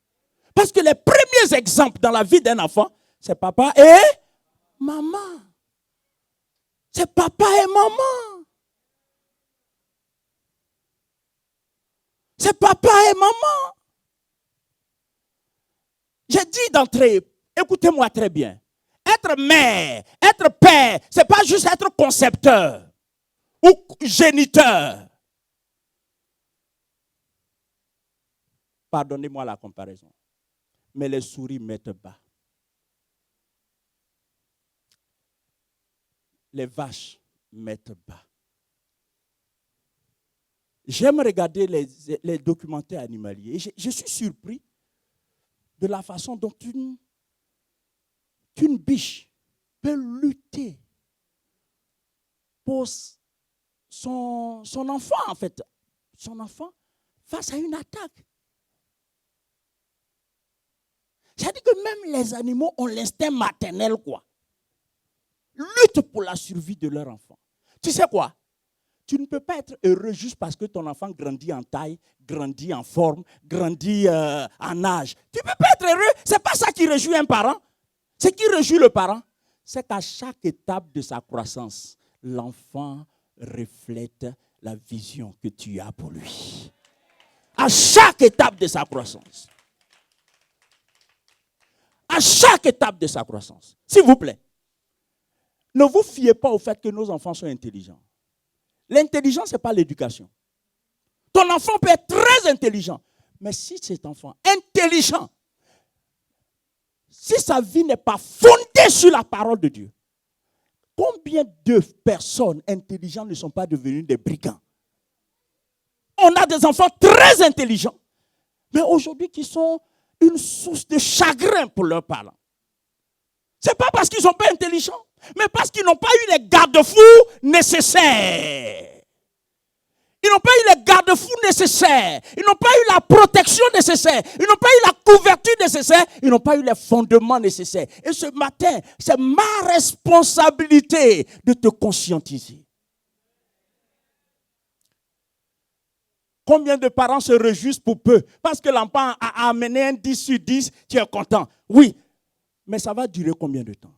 Parce que les premiers exemples dans la vie d'un enfant, c'est papa et maman. C'est papa et maman. C'est papa et maman. J'ai dit d'entrée, Écoutez-moi très bien. Être mère, être père, ce n'est pas juste être concepteur ou géniteur. Pardonnez-moi la comparaison. Mais les souris mettent bas. Les vaches mettent bas. J'aime regarder les documentaires animaliers. Et je suis surpris de la façon dont une biche peut lutter pour son enfant, en fait. Son enfant face à une attaque. C'est-à-dire que même les animaux ont l'instinct maternel, quoi. Luttent pour la survie de leur enfant. Tu sais quoi? Tu ne peux pas être heureux juste parce que ton enfant grandit en taille, grandit en forme, grandit en âge. Tu ne peux pas être heureux. Ce n'est pas ça qui réjouit un parent. Ce qui réjouit le parent, c'est qu'à chaque étape de sa croissance, l'enfant reflète la vision que tu as pour lui. À chaque étape de sa croissance. À chaque étape de sa croissance. S'il vous plaît, ne vous fiez pas au fait que nos enfants sont intelligents. L'intelligence, ce n'est pas l'éducation. Ton enfant peut être très intelligent. Mais si cet enfant intelligent, si sa vie n'est pas fondée sur la parole de Dieu, combien de personnes intelligentes ne sont pas devenues des brigands? On a des enfants très intelligents, mais aujourd'hui qui sont une source de chagrin pour leurs parents. Ce n'est pas parce qu'ils ne sont pas intelligents, mais parce qu'ils n'ont pas eu les garde-fous nécessaires. Ils n'ont pas eu les garde-fous nécessaires. Ils n'ont pas eu la protection nécessaire. Ils n'ont pas eu la couverture nécessaire. Ils n'ont pas eu les fondements nécessaires. Et ce matin, c'est ma responsabilité de te conscientiser. Combien de parents se réjouissent pour peu? Parce que l'enfant a amené un 10 sur 10, tu es content. Oui, mais ça va durer combien de temps?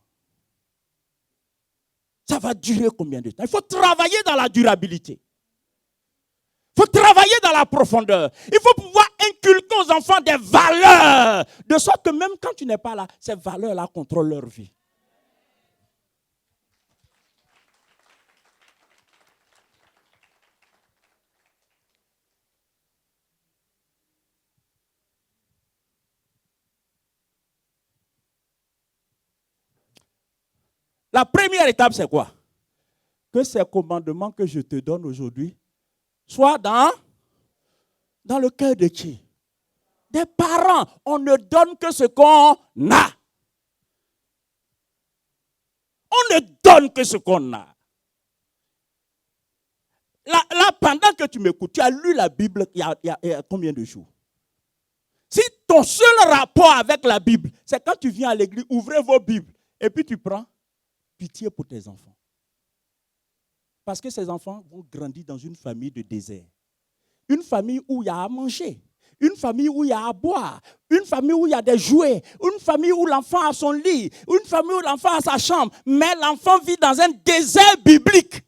Ça va durer combien de temps? Il faut travailler dans la durabilité. Il faut travailler dans la profondeur. Il faut pouvoir inculquer aux enfants des valeurs. De sorte que même quand tu n'es pas là, ces valeurs-là contrôlent leur vie. La première étape, c'est quoi? Que ces commandements que je te donne aujourd'hui soient dans le cœur de qui? Des parents. On ne donne que ce qu'on a. On ne donne que ce qu'on a. Là, pendant que tu m'écoutes, tu as lu la Bible il y a combien de jours? Si ton seul rapport avec la Bible, c'est quand tu viens à l'église, ouvrez vos Bibles, et puis tu prends pitié pour tes enfants. Parce que ces enfants vont grandir dans une famille de désert. Une famille où il y a à manger. Une famille où il y a à boire. Une famille où il y a des jouets. Une famille où l'enfant a son lit. Une famille où l'enfant a sa chambre. Mais l'enfant vit dans un désert biblique.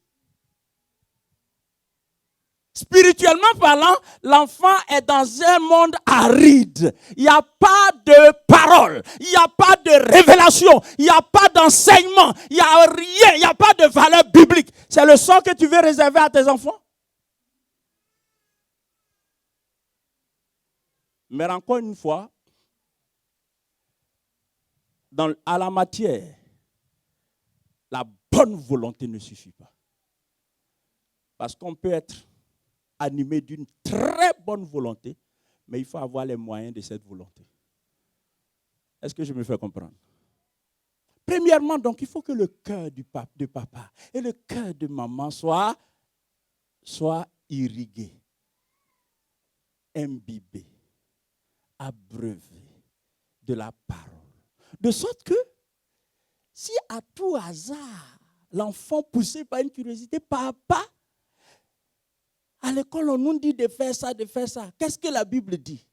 Spirituellement parlant, l'enfant est dans un monde aride. Il n'y a pas de parole, il n'y a pas de révélation, il n'y a pas d'enseignement, il n'y a rien, il n'y a pas de valeur biblique. C'est le sort que tu veux réserver à tes enfants? Mais encore une fois, à la matière, la bonne volonté ne suffit pas. Parce qu'on peut être animé d'une très bonne volonté, mais il faut avoir les moyens de cette volonté. Est-ce que je me fais comprendre? Premièrement, donc, il faut que le cœur de papa et le cœur de maman soient irrigués, imbibés, abreuvés de la parole. De sorte que, si à tout hasard, l'enfant poussé par une curiosité, papa, à l'école, on nous dit de faire ça, de faire ça. Qu'est-ce que la Bible dit?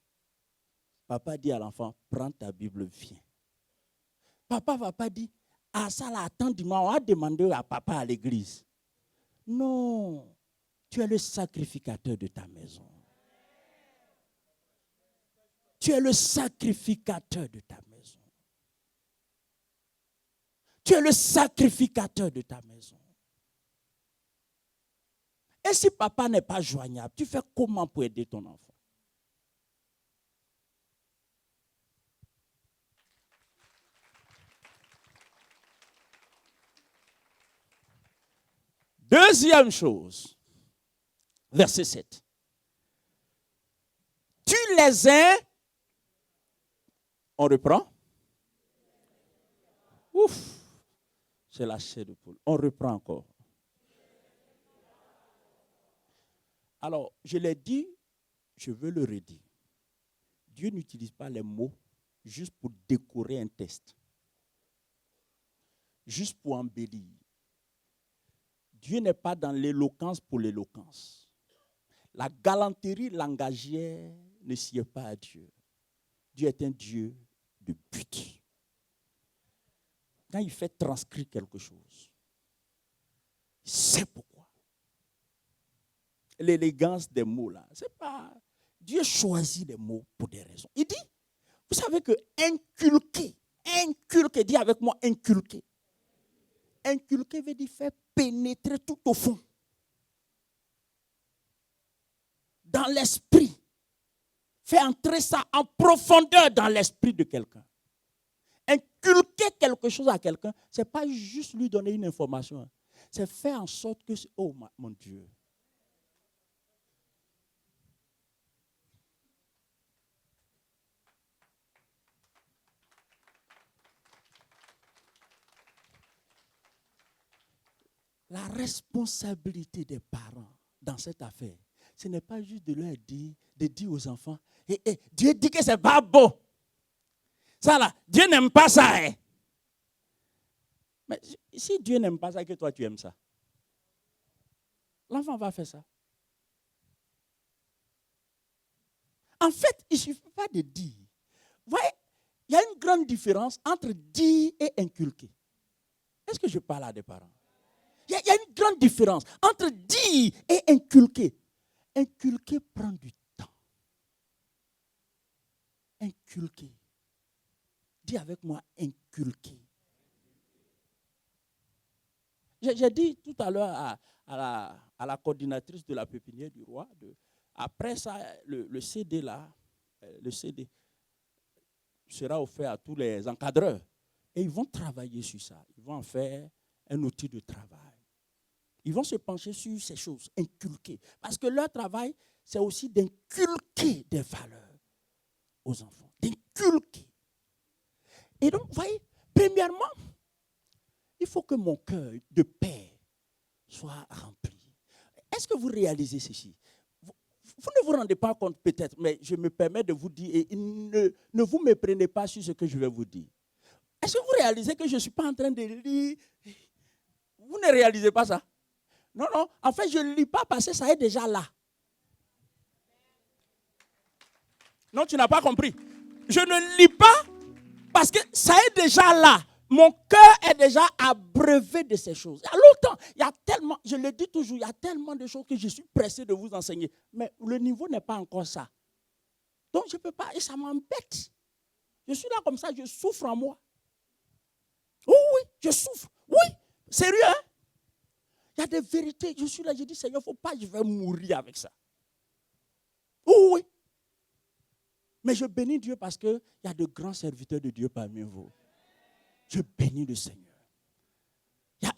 Papa dit à l'enfant, prends ta Bible, viens. Papa va pas dire, ah ça là, attends, dis-moi, on va demander à papa à l'église. Non, tu es le sacrificateur de ta maison. Tu es le sacrificateur de ta maison. Tu es le sacrificateur de ta maison. Et si papa n'est pas joignable, tu fais comment pour aider ton enfant? Deuxième chose, verset 7. Tu les as, on reprend. Ouf, c'est la chair de poule. On reprend encore. Alors, je l'ai dit, je veux le redire. Dieu n'utilise pas les mots juste pour décorer un texte, juste pour embellir. Dieu n'est pas dans l'éloquence pour l'éloquence. La galanterie langagière ne sied pas à Dieu. Dieu est un Dieu de but. Quand il fait transcrire quelque chose, il sait pourquoi. L'élégance des mots là, c'est pas... Dieu choisit les mots pour des raisons. Il dit, vous savez que inculquer, dis avec moi inculquer. Inculquer veut dire faire pénétrer tout au fond. Dans l'esprit. Faire entrer ça en profondeur dans l'esprit de quelqu'un. Inculquer quelque chose à quelqu'un, ce n'est pas juste lui donner une information. C'est faire en sorte que, oh mon Dieu. La responsabilité des parents dans cette affaire, ce n'est pas juste de leur dire, de dire aux enfants, Dieu dit que ce n'est pas beau. Ça là, Dieu n'aime pas ça. Hein? Mais si Dieu n'aime pas ça, que toi tu aimes ça, l'enfant va faire ça. En fait, il ne suffit pas de dire. Vous voyez, il y a une grande différence entre dire et inculquer. Est-ce que je parle à des parents? Il y a une grande différence entre dire et inculquer. Inculquer prend du temps. Inculquer. Dis avec moi, inculquer. J'ai dit tout à l'heure à la coordinatrice de la pépinière du roi, après ça, le CD là, le CD sera offert à tous les encadreurs. Et ils vont travailler sur ça. Ils vont en faire un outil de travail. Ils vont se pencher sur ces choses, inculquer. Parce que leur travail, c'est aussi d'inculquer des valeurs aux enfants. D'inculquer. Et donc, vous voyez, premièrement, il faut que mon cœur de père soit rempli. Est-ce que vous réalisez ceci? Vous ne vous rendez pas compte peut-être, mais je me permets de vous dire, et ne vous méprenez pas sur ce que je vais vous dire. Est-ce que vous réalisez que je ne suis pas en train de lire? Vous ne réalisez pas ça? Non, non, en fait, je ne lis pas parce que ça est déjà là. Non, tu n'as pas compris. Je ne lis pas parce que ça est déjà là. Mon cœur est déjà abreuvé de ces choses. Il y a longtemps, il y a tellement, je le dis toujours, il y a tellement de choses que je suis pressé de vous enseigner. Mais le niveau n'est pas encore ça. Donc je ne peux pas, et ça m'embête. Je suis là comme ça, je souffre en moi. Oui, oui, je souffre. Oui, sérieux, hein? Il y a des vérités. Je suis là, je dis, Seigneur, il ne faut pas, je vais mourir avec ça. Oui, oui. Mais je bénis Dieu parce qu'il y a de grands serviteurs de Dieu parmi vous. Je bénis le Seigneur.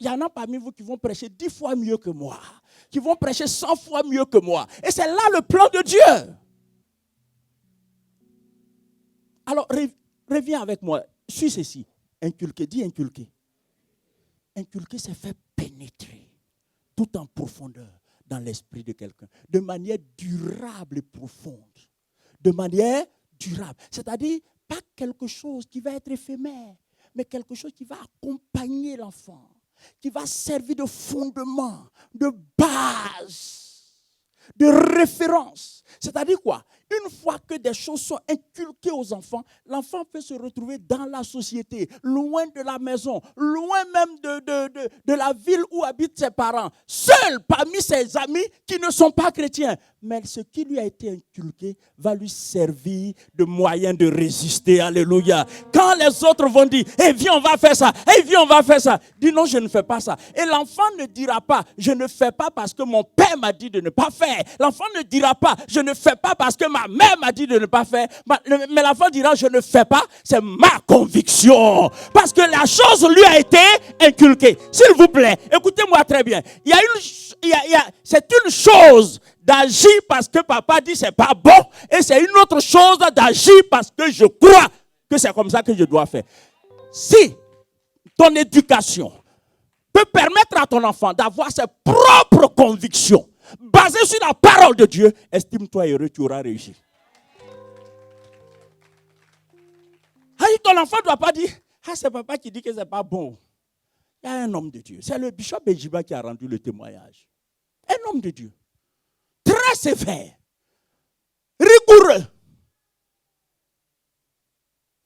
Il y en a parmi vous qui vont prêcher 10 fois mieux que moi. Qui vont prêcher 100 fois mieux que moi. Et c'est là le plan de Dieu. Alors, reviens avec moi. Suis ceci. Inculquer, dis inculquer. Inculquer, c'est faire pénétrer tout en profondeur dans l'esprit de quelqu'un. De manière durable et profonde. De manière durable. C'est-à-dire, pas quelque chose qui va être éphémère, mais quelque chose qui va accompagner l'enfant, qui va servir de fondement, de base, de référence. C'est-à-dire quoi? Une fois que des choses sont inculquées aux enfants, l'enfant peut se retrouver dans la société, loin de la maison, loin même de la ville où habitent ses parents, seul parmi ses amis qui ne sont pas chrétiens. Mais ce qui lui a été inculqué va lui servir de moyen de résister. Alléluia. Quand les autres vont dire, eh viens on va faire ça, eh viens on va faire ça, dis non je ne fais pas ça. Et l'enfant ne dira pas, je ne fais pas parce que mon père m'a dit de ne pas faire. L'enfant ne dira pas, je ne fais pas parce que ma mère m'a dit de ne pas faire. Mais l'enfant dira, je ne fais pas, c'est ma conviction. Parce que la chose lui a été inculquée. S'il vous plaît, écoutez-moi très bien. C'est une chose d'agir parce que papa dit c'est pas bon, et c'est une autre chose d'agir parce que je crois que c'est comme ça que je dois faire. Si ton éducation peut permettre à ton enfant d'avoir ses propres convictions basées sur la parole de Dieu, estime-toi heureux, tu auras réussi. Ton enfant ne doit pas dire, c'est papa qui dit que c'est pas bon. Il y a un homme de Dieu. C'est le bishop Ejiba qui a rendu le témoignage. Un homme de Dieu. Très sévère, rigoureux.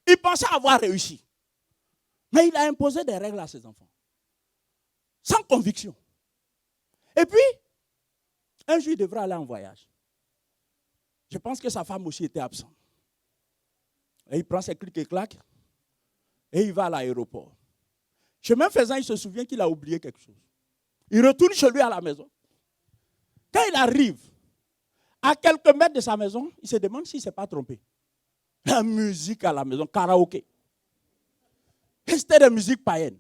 Il pensait avoir réussi. Mais il a imposé des règles à ses enfants. Sans conviction. Et puis, un jour, il devra aller en voyage. Je pense que sa femme aussi était absente. Et il prend ses clics et claques. Et il va à l'aéroport. Chemin faisant, il se souvient qu'il a oublié quelque chose. Il retourne chez lui à la maison. Quand il arrive, à quelques mètres de sa maison, il se demande s'il ne s'est pas trompé. La musique à la maison, karaoké. Et c'était des musiques païennes.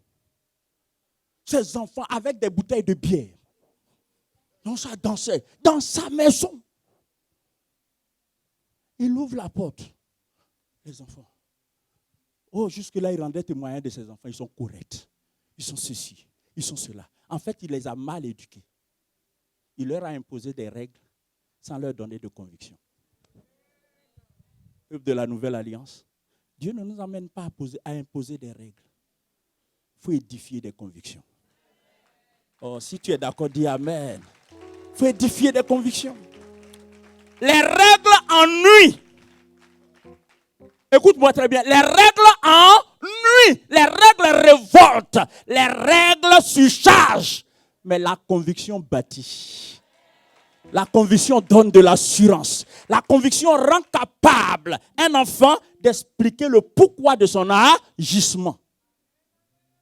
Ses enfants avec des bouteilles de bière. Donc ça dansait dans sa maison. Il ouvre la porte. Les enfants. Oh, jusque-là, il rendait témoignage de ses enfants. Ils sont corrects. Ils sont ceci. Ils sont cela. En fait, il les a mal éduqués. Il leur a imposé des règles sans leur donner de conviction. Peuple de la Nouvelle Alliance, Dieu ne nous emmène pas à imposer des règles. Il faut édifier des convictions. Oh, si tu es d'accord, dis Amen. Il faut édifier des convictions. Les règles ennuient. Écoute-moi très bien. Les règles ennuient. Les règles révoltent. Les règles surchargent. Mais la conviction bâtit. La conviction donne de l'assurance. La conviction rend capable un enfant d'expliquer le pourquoi de son agissement.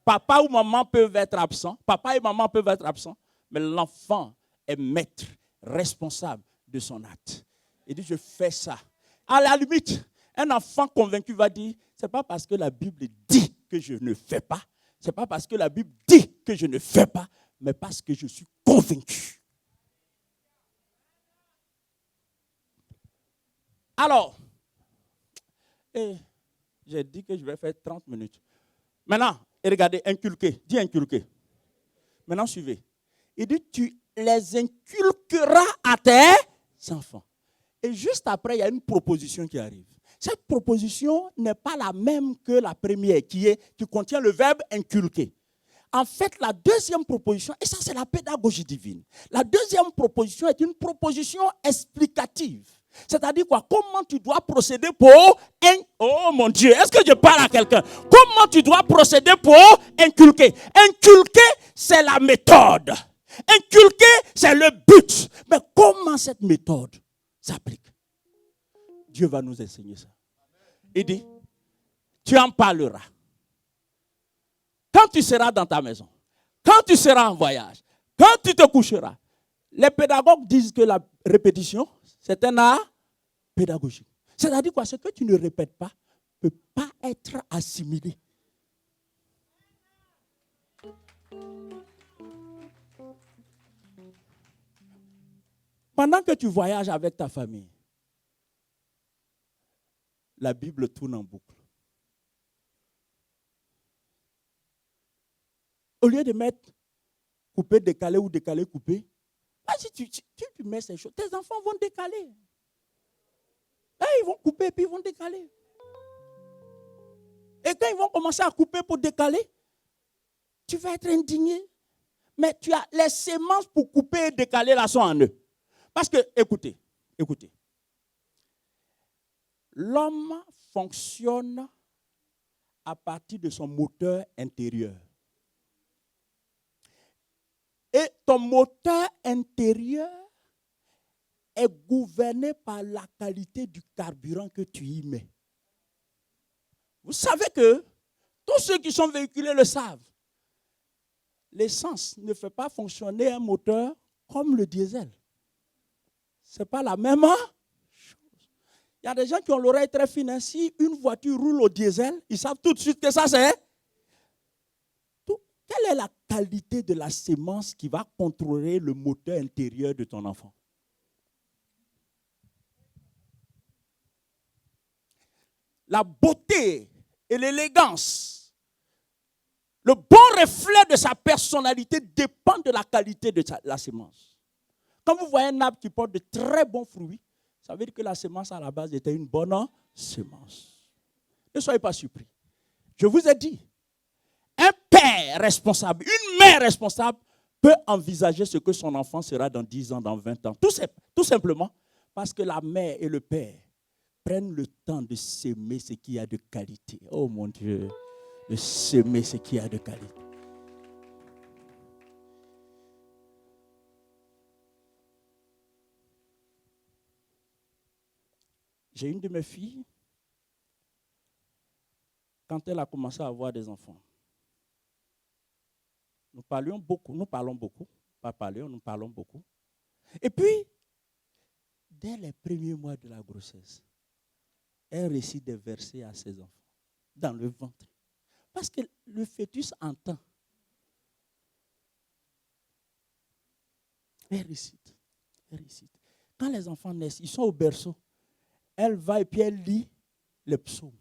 Papa ou maman peuvent être absents. Papa et maman peuvent être absents. Mais l'enfant est maître, responsable de son acte. Il dit, je fais ça. À la limite, un enfant convaincu va dire, ce n'est pas parce que la Bible dit que je ne fais pas. Ce n'est pas parce que la Bible dit que je ne fais pas, mais parce que je suis convaincu. Alors, j'ai dit que je vais faire 30 minutes. Maintenant, regardez, inculquer. Dis inculquer. Maintenant, suivez. Il dit, tu les inculqueras à tes enfants. Et juste après, il y a une proposition qui arrive. Cette proposition n'est pas la même que la première, qui contient le verbe inculquer. En fait, la deuxième proposition, et ça c'est la pédagogie divine, la deuxième proposition est une proposition explicative. C'est-à-dire quoi? Comment tu dois procéder pour... Oh mon Dieu, est-ce que je parle à quelqu'un? Comment tu dois procéder pour inculquer? Inculquer, c'est la méthode. Inculquer, c'est le but. Mais comment cette méthode s'applique? Dieu va nous enseigner ça. Il dit, tu en parleras. Quand tu seras dans ta maison, quand tu seras en voyage, quand tu te coucheras. Les pédagogues disent que la répétition, c'est un art pédagogique. C'est-à-dire quoi? Ce que tu ne répètes pas ne peut pas être assimilé. Pendant que tu voyages avec ta famille, la Bible tourne en boucle. Au lieu de mettre coupé, décalé ou décalé, coupé, si tu mets ces choses, tes enfants vont décaler. Là, ils vont couper puis ils vont décaler. Et quand ils vont commencer à couper pour décaler, tu vas être indigné. Mais tu as les semences pour couper et décaler là sont en eux. Parce que, écoutez. L'homme fonctionne à partir de son moteur intérieur. Et ton moteur intérieur est gouverné par la qualité du carburant que tu y mets. Vous savez que tous ceux qui sont véhiculés le savent. L'essence ne fait pas fonctionner un moteur comme le diesel. Ce n'est pas la même chose. Il y a des gens qui ont l'oreille très fine. Si une voiture roule au diesel, ils savent tout de suite que ça c'est. Quelle est la qualité de la sémence qui va contrôler le moteur intérieur de ton enfant? La beauté et l'élégance, le bon reflet de sa personnalité dépend de la qualité de la sémence. Quand vous voyez un arbre qui porte de très bons fruits, ça veut dire que la sémence à la base était une bonne sémence. Ne soyez pas surpris. Je vous ai dit, un père responsable, une mère responsable peut envisager ce que son enfant sera dans 10 ans, dans 20 ans. Tout simplement parce que la mère et le père prennent le temps de s'aimer ce qui a de qualité. Oh mon Dieu, de s'aimer ce qui a de qualité. J'ai une de mes filles, quand elle a commencé à avoir des enfants, nous parlons beaucoup, pas parler, nous parlons beaucoup. Et puis, dès les premiers mois de la grossesse, elle récite des versets à ses enfants, dans le ventre. Parce que le fœtus entend. Elle récite. Quand les enfants naissent, ils sont au berceau. Elle va et puis elle lit les psaumes.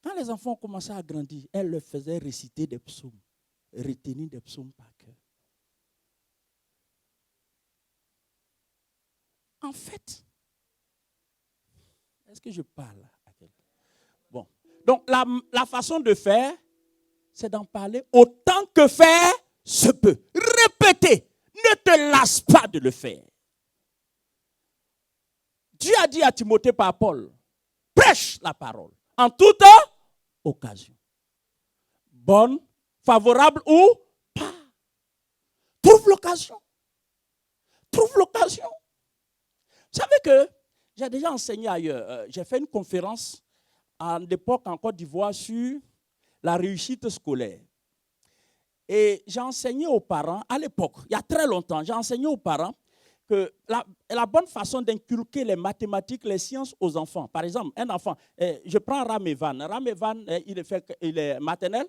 Quand les enfants ont commencé à grandir, elle leur faisait réciter des psaumes, retenir des psaumes par cœur. En fait, est-ce que je parle à quelqu'un? Bon. Donc, la façon de faire, c'est d'en parler autant que faire se peut. Répétez. Ne te lasse pas de le faire. Dieu a dit à Timothée par Paul, prêche la parole en toute occasion. Bonne, favorable ou pas. Trouve l'occasion. Vous savez que j'ai déjà enseigné ailleurs. J'ai fait une conférence à l'époque en Côte d'Ivoire sur la réussite scolaire. Et j'ai enseigné aux parents, à l'époque, il y a très longtemps, j'ai enseigné aux parents que la bonne façon d'inculquer les mathématiques, les sciences aux enfants. Par exemple, un enfant, je prends Ramevan. Ramevan, il est maternel.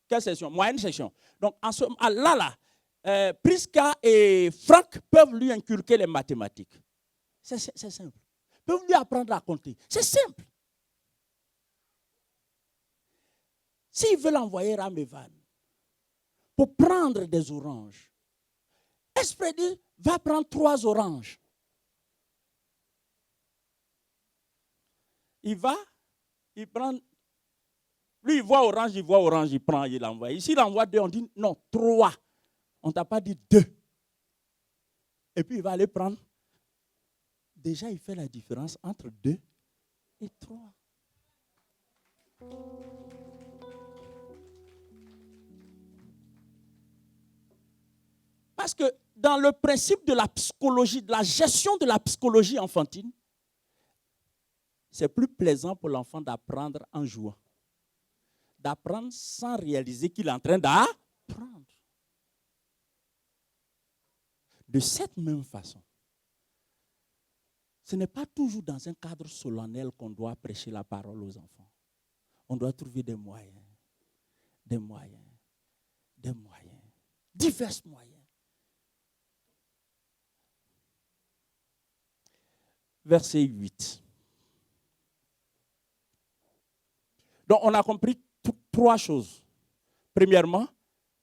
Quelle section? Moyenne section. Donc, Priska et Franck peuvent lui inculquer les mathématiques. C'est simple. Ils peuvent lui apprendre à compter. C'est simple. S'ils veulent envoyer Ramevan pour prendre des oranges, Esprit va prendre 3 oranges. Il prend, lui il voit orange, il prend, il envoie. Ici il envoie 2, on dit non, 3. On ne t'a pas dit 2. Et puis il va aller prendre. Déjà il fait la différence entre 2 et 3. Parce que dans le principe de la psychologie, de la gestion de la psychologie enfantine, c'est plus plaisant pour l'enfant d'apprendre en jouant. D'apprendre sans réaliser qu'il est en train d'apprendre. De cette même façon, ce n'est pas toujours dans un cadre solennel qu'on doit prêcher la parole aux enfants. On doit trouver des moyens, divers moyens. Verset 8. Donc, on a compris 3 choses. Premièrement,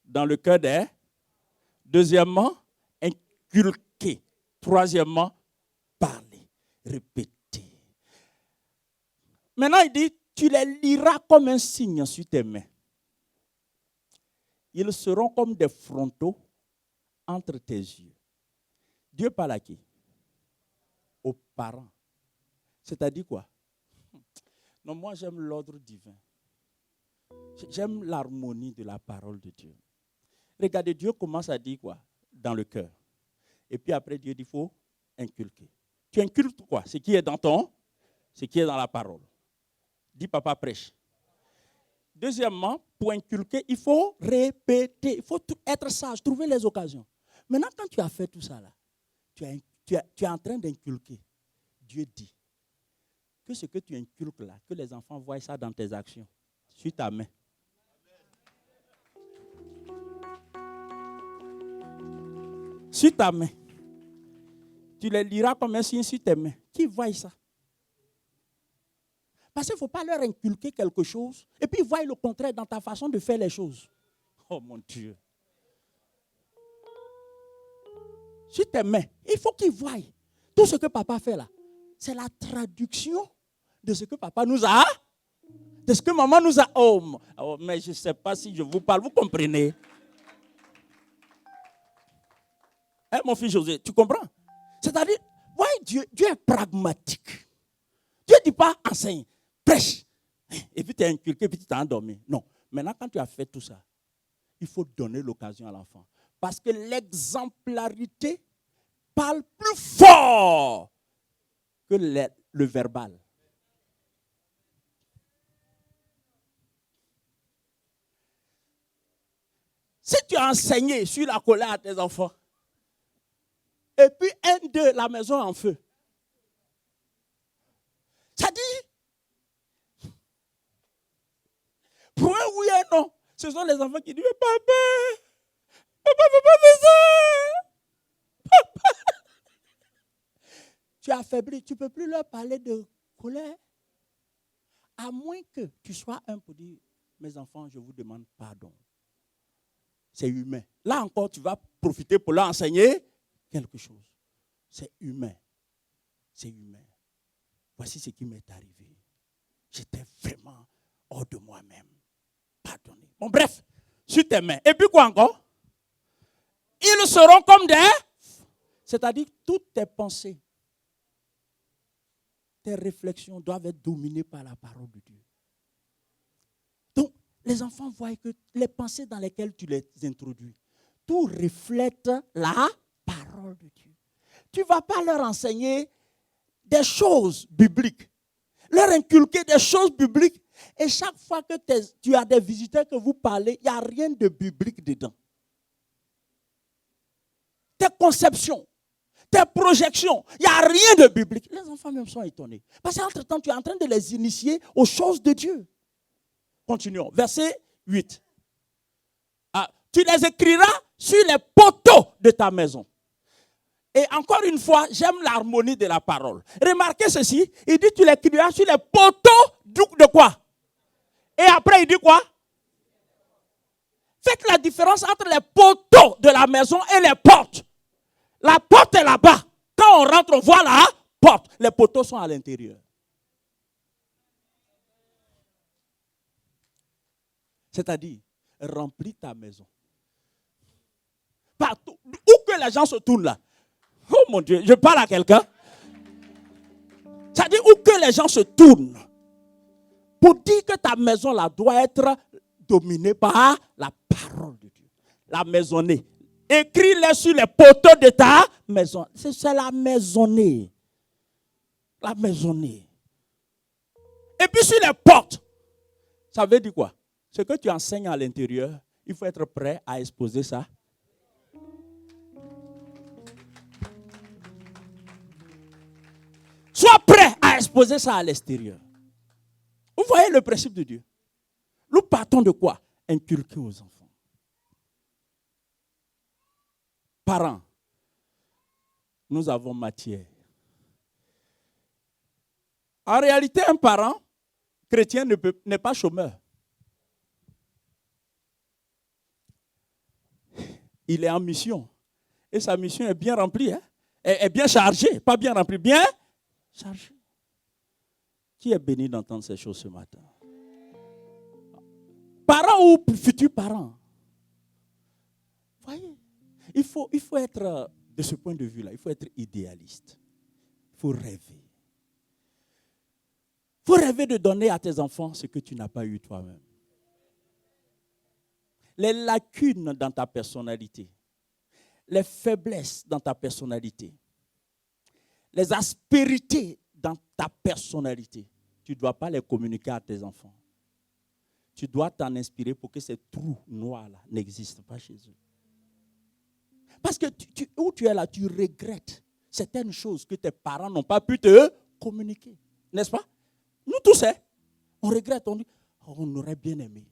dans le cœur des. Deuxièmement, inculquer. Troisièmement, parler, répéter. Maintenant, il dit, tu les liras comme un signe sur tes mains. Ils seront comme des frontaux entre tes yeux. Dieu parle à qui? aux parents. C'est-à-dire quoi? Non, moi j'aime l'ordre divin. J'aime l'harmonie de la parole de Dieu. Regardez, Dieu commence à dire quoi? Dans le cœur. Et puis après, Dieu dit, il faut inculquer. Tu inculques quoi? Ce qui est dans ce qui est dans la parole. Dis, papa prêche. Deuxièmement, pour inculquer, il faut répéter. Il faut être sage, trouver les occasions. Maintenant, quand tu as fait tout ça, là, tu es en train d'inculquer. Dieu dit que ce que tu inculques là, que les enfants voient ça dans tes actions. Sur ta main. Sur ta main. Tu les liras comme un signe sur tes mains. Qui voit ça? Parce qu'il ne faut pas leur inculquer quelque chose et puis ils voient le contraire dans ta façon de faire les choses. Oh mon Dieu. Sur tes mains, il faut qu'ils voient. Tout ce que papa fait là, c'est la traduction de ce que papa nous a, de ce que maman nous a. Oh mais je ne sais pas si je vous parle, vous comprenez? Hein, mon fils José, tu comprends? C'est-à-dire, Dieu est pragmatique. Dieu ne dit pas enseigne, prêche, et puis tu es inculqué, puis tu t'es endormi. Non. Maintenant, quand tu as fait tout ça, il faut donner l'occasion à l'enfant. Parce que l'exemplarité parle plus fort que le verbal. Si tu as enseigné sur la colère à tes enfants, et puis un d'eux, la maison en feu, ça dit, pour un oui et non, ce sont les enfants qui disent, mais papa, fais ça. Papa. Tu es affaibli, tu ne peux plus leur parler de colère. À moins que tu sois un pour dire, mes enfants, je vous demande pardon. C'est humain. Là encore, tu vas profiter pour leur enseigner quelque chose. C'est humain. C'est humain. Voici ce qui m'est arrivé. J'étais vraiment hors de moi-même. Pardonnez. Bon, bref, sur tes mains. Et puis quoi encore? Ils seront comme des... C'est-à-dire toutes tes pensées, tes réflexions doivent être dominées par la parole de Dieu. Donc, les enfants voient que les pensées dans lesquelles tu les introduis, tout reflète la parole de Dieu. Tu ne vas pas leur enseigner des choses bibliques, leur inculquer des choses bibliques. Et chaque fois que tu as des visiteurs que vous parlez, il n'y a rien de biblique dedans. Tes conceptions, tes projections, il n'y a rien de biblique. Les enfants même sont étonnés. Parce qu'entre-temps, tu es en train de les initier aux choses de Dieu. Continuons. Verset 8. Tu les écriras sur les poteaux de ta maison. Et encore une fois, j'aime l'harmonie de la parole. Remarquez ceci, il dit tu l'écriras sur les poteaux de quoi? Et après il dit quoi? Faites la différence entre les poteaux de la maison et les portes. La porte est là-bas. Quand on rentre, on voit la porte. Les poteaux sont à l'intérieur. C'est-à-dire, remplis ta maison. Partout, où que les gens se tournent là. Oh mon Dieu, je parle à quelqu'un. C'est-à-dire où que les gens se tournent. Pour dire que ta maison là doit être dominée par la parole de Dieu. La maisonnée. Écris-les sur les poteaux de ta maison. C'est la maisonnée. La maisonnée. Et puis sur les portes. Ça veut dire quoi? Ce que tu enseignes à l'intérieur, il faut être prêt à exposer ça. Sois prêt à exposer ça à l'extérieur. Vous voyez le principe de Dieu. Nous partons de quoi? Inculquer aux enfants. Parents, nous avons matière. En réalité, un parent chrétien n'est pas chômeur. Il est en mission. Et sa mission est bien remplie. Hein? Est bien chargée. Pas bien remplie, bien chargée. Qui est béni d'entendre ces choses ce matin? Parents ou futurs parents? Voyez, il faut être, de ce point de vue-là, il faut être idéaliste. Il faut rêver. Il faut rêver de donner à tes enfants ce que tu n'as pas eu toi-même. Les lacunes dans ta personnalité, les faiblesses dans ta personnalité, les aspérités dans ta personnalité, tu ne dois pas les communiquer à tes enfants. Tu dois t'en inspirer pour que ces trous noirs-là n'existent pas chez eux. Parce que où tu es là, tu regrettes certaines choses que tes parents n'ont pas pu te communiquer. N'est-ce pas? Nous tous, on regrette, on dit, oh, on aurait bien aimé.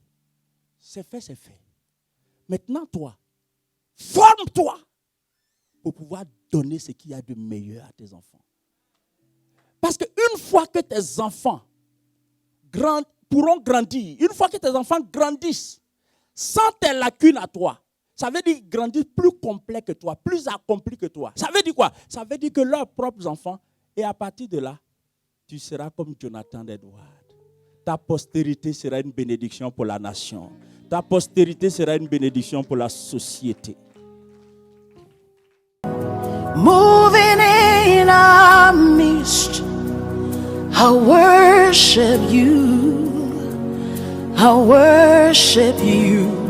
C'est fait, c'est fait. Maintenant, toi, forme-toi pour pouvoir donner ce qu'il y a de meilleur à tes enfants. Parce qu'une fois que tes enfants pourront grandir, une fois que tes enfants grandissent, sans tes lacunes à toi, ça veut dire grandir plus complet que toi, plus accompli que toi. Ça veut dire quoi? Ça veut dire que leurs propres enfants, et à partir de là, tu seras comme Jonathan d'Edward. Ta postérité sera une bénédiction pour la nation. Ta postérité sera une bénédiction pour la société. Moving in our midst, I worship you. I worship you.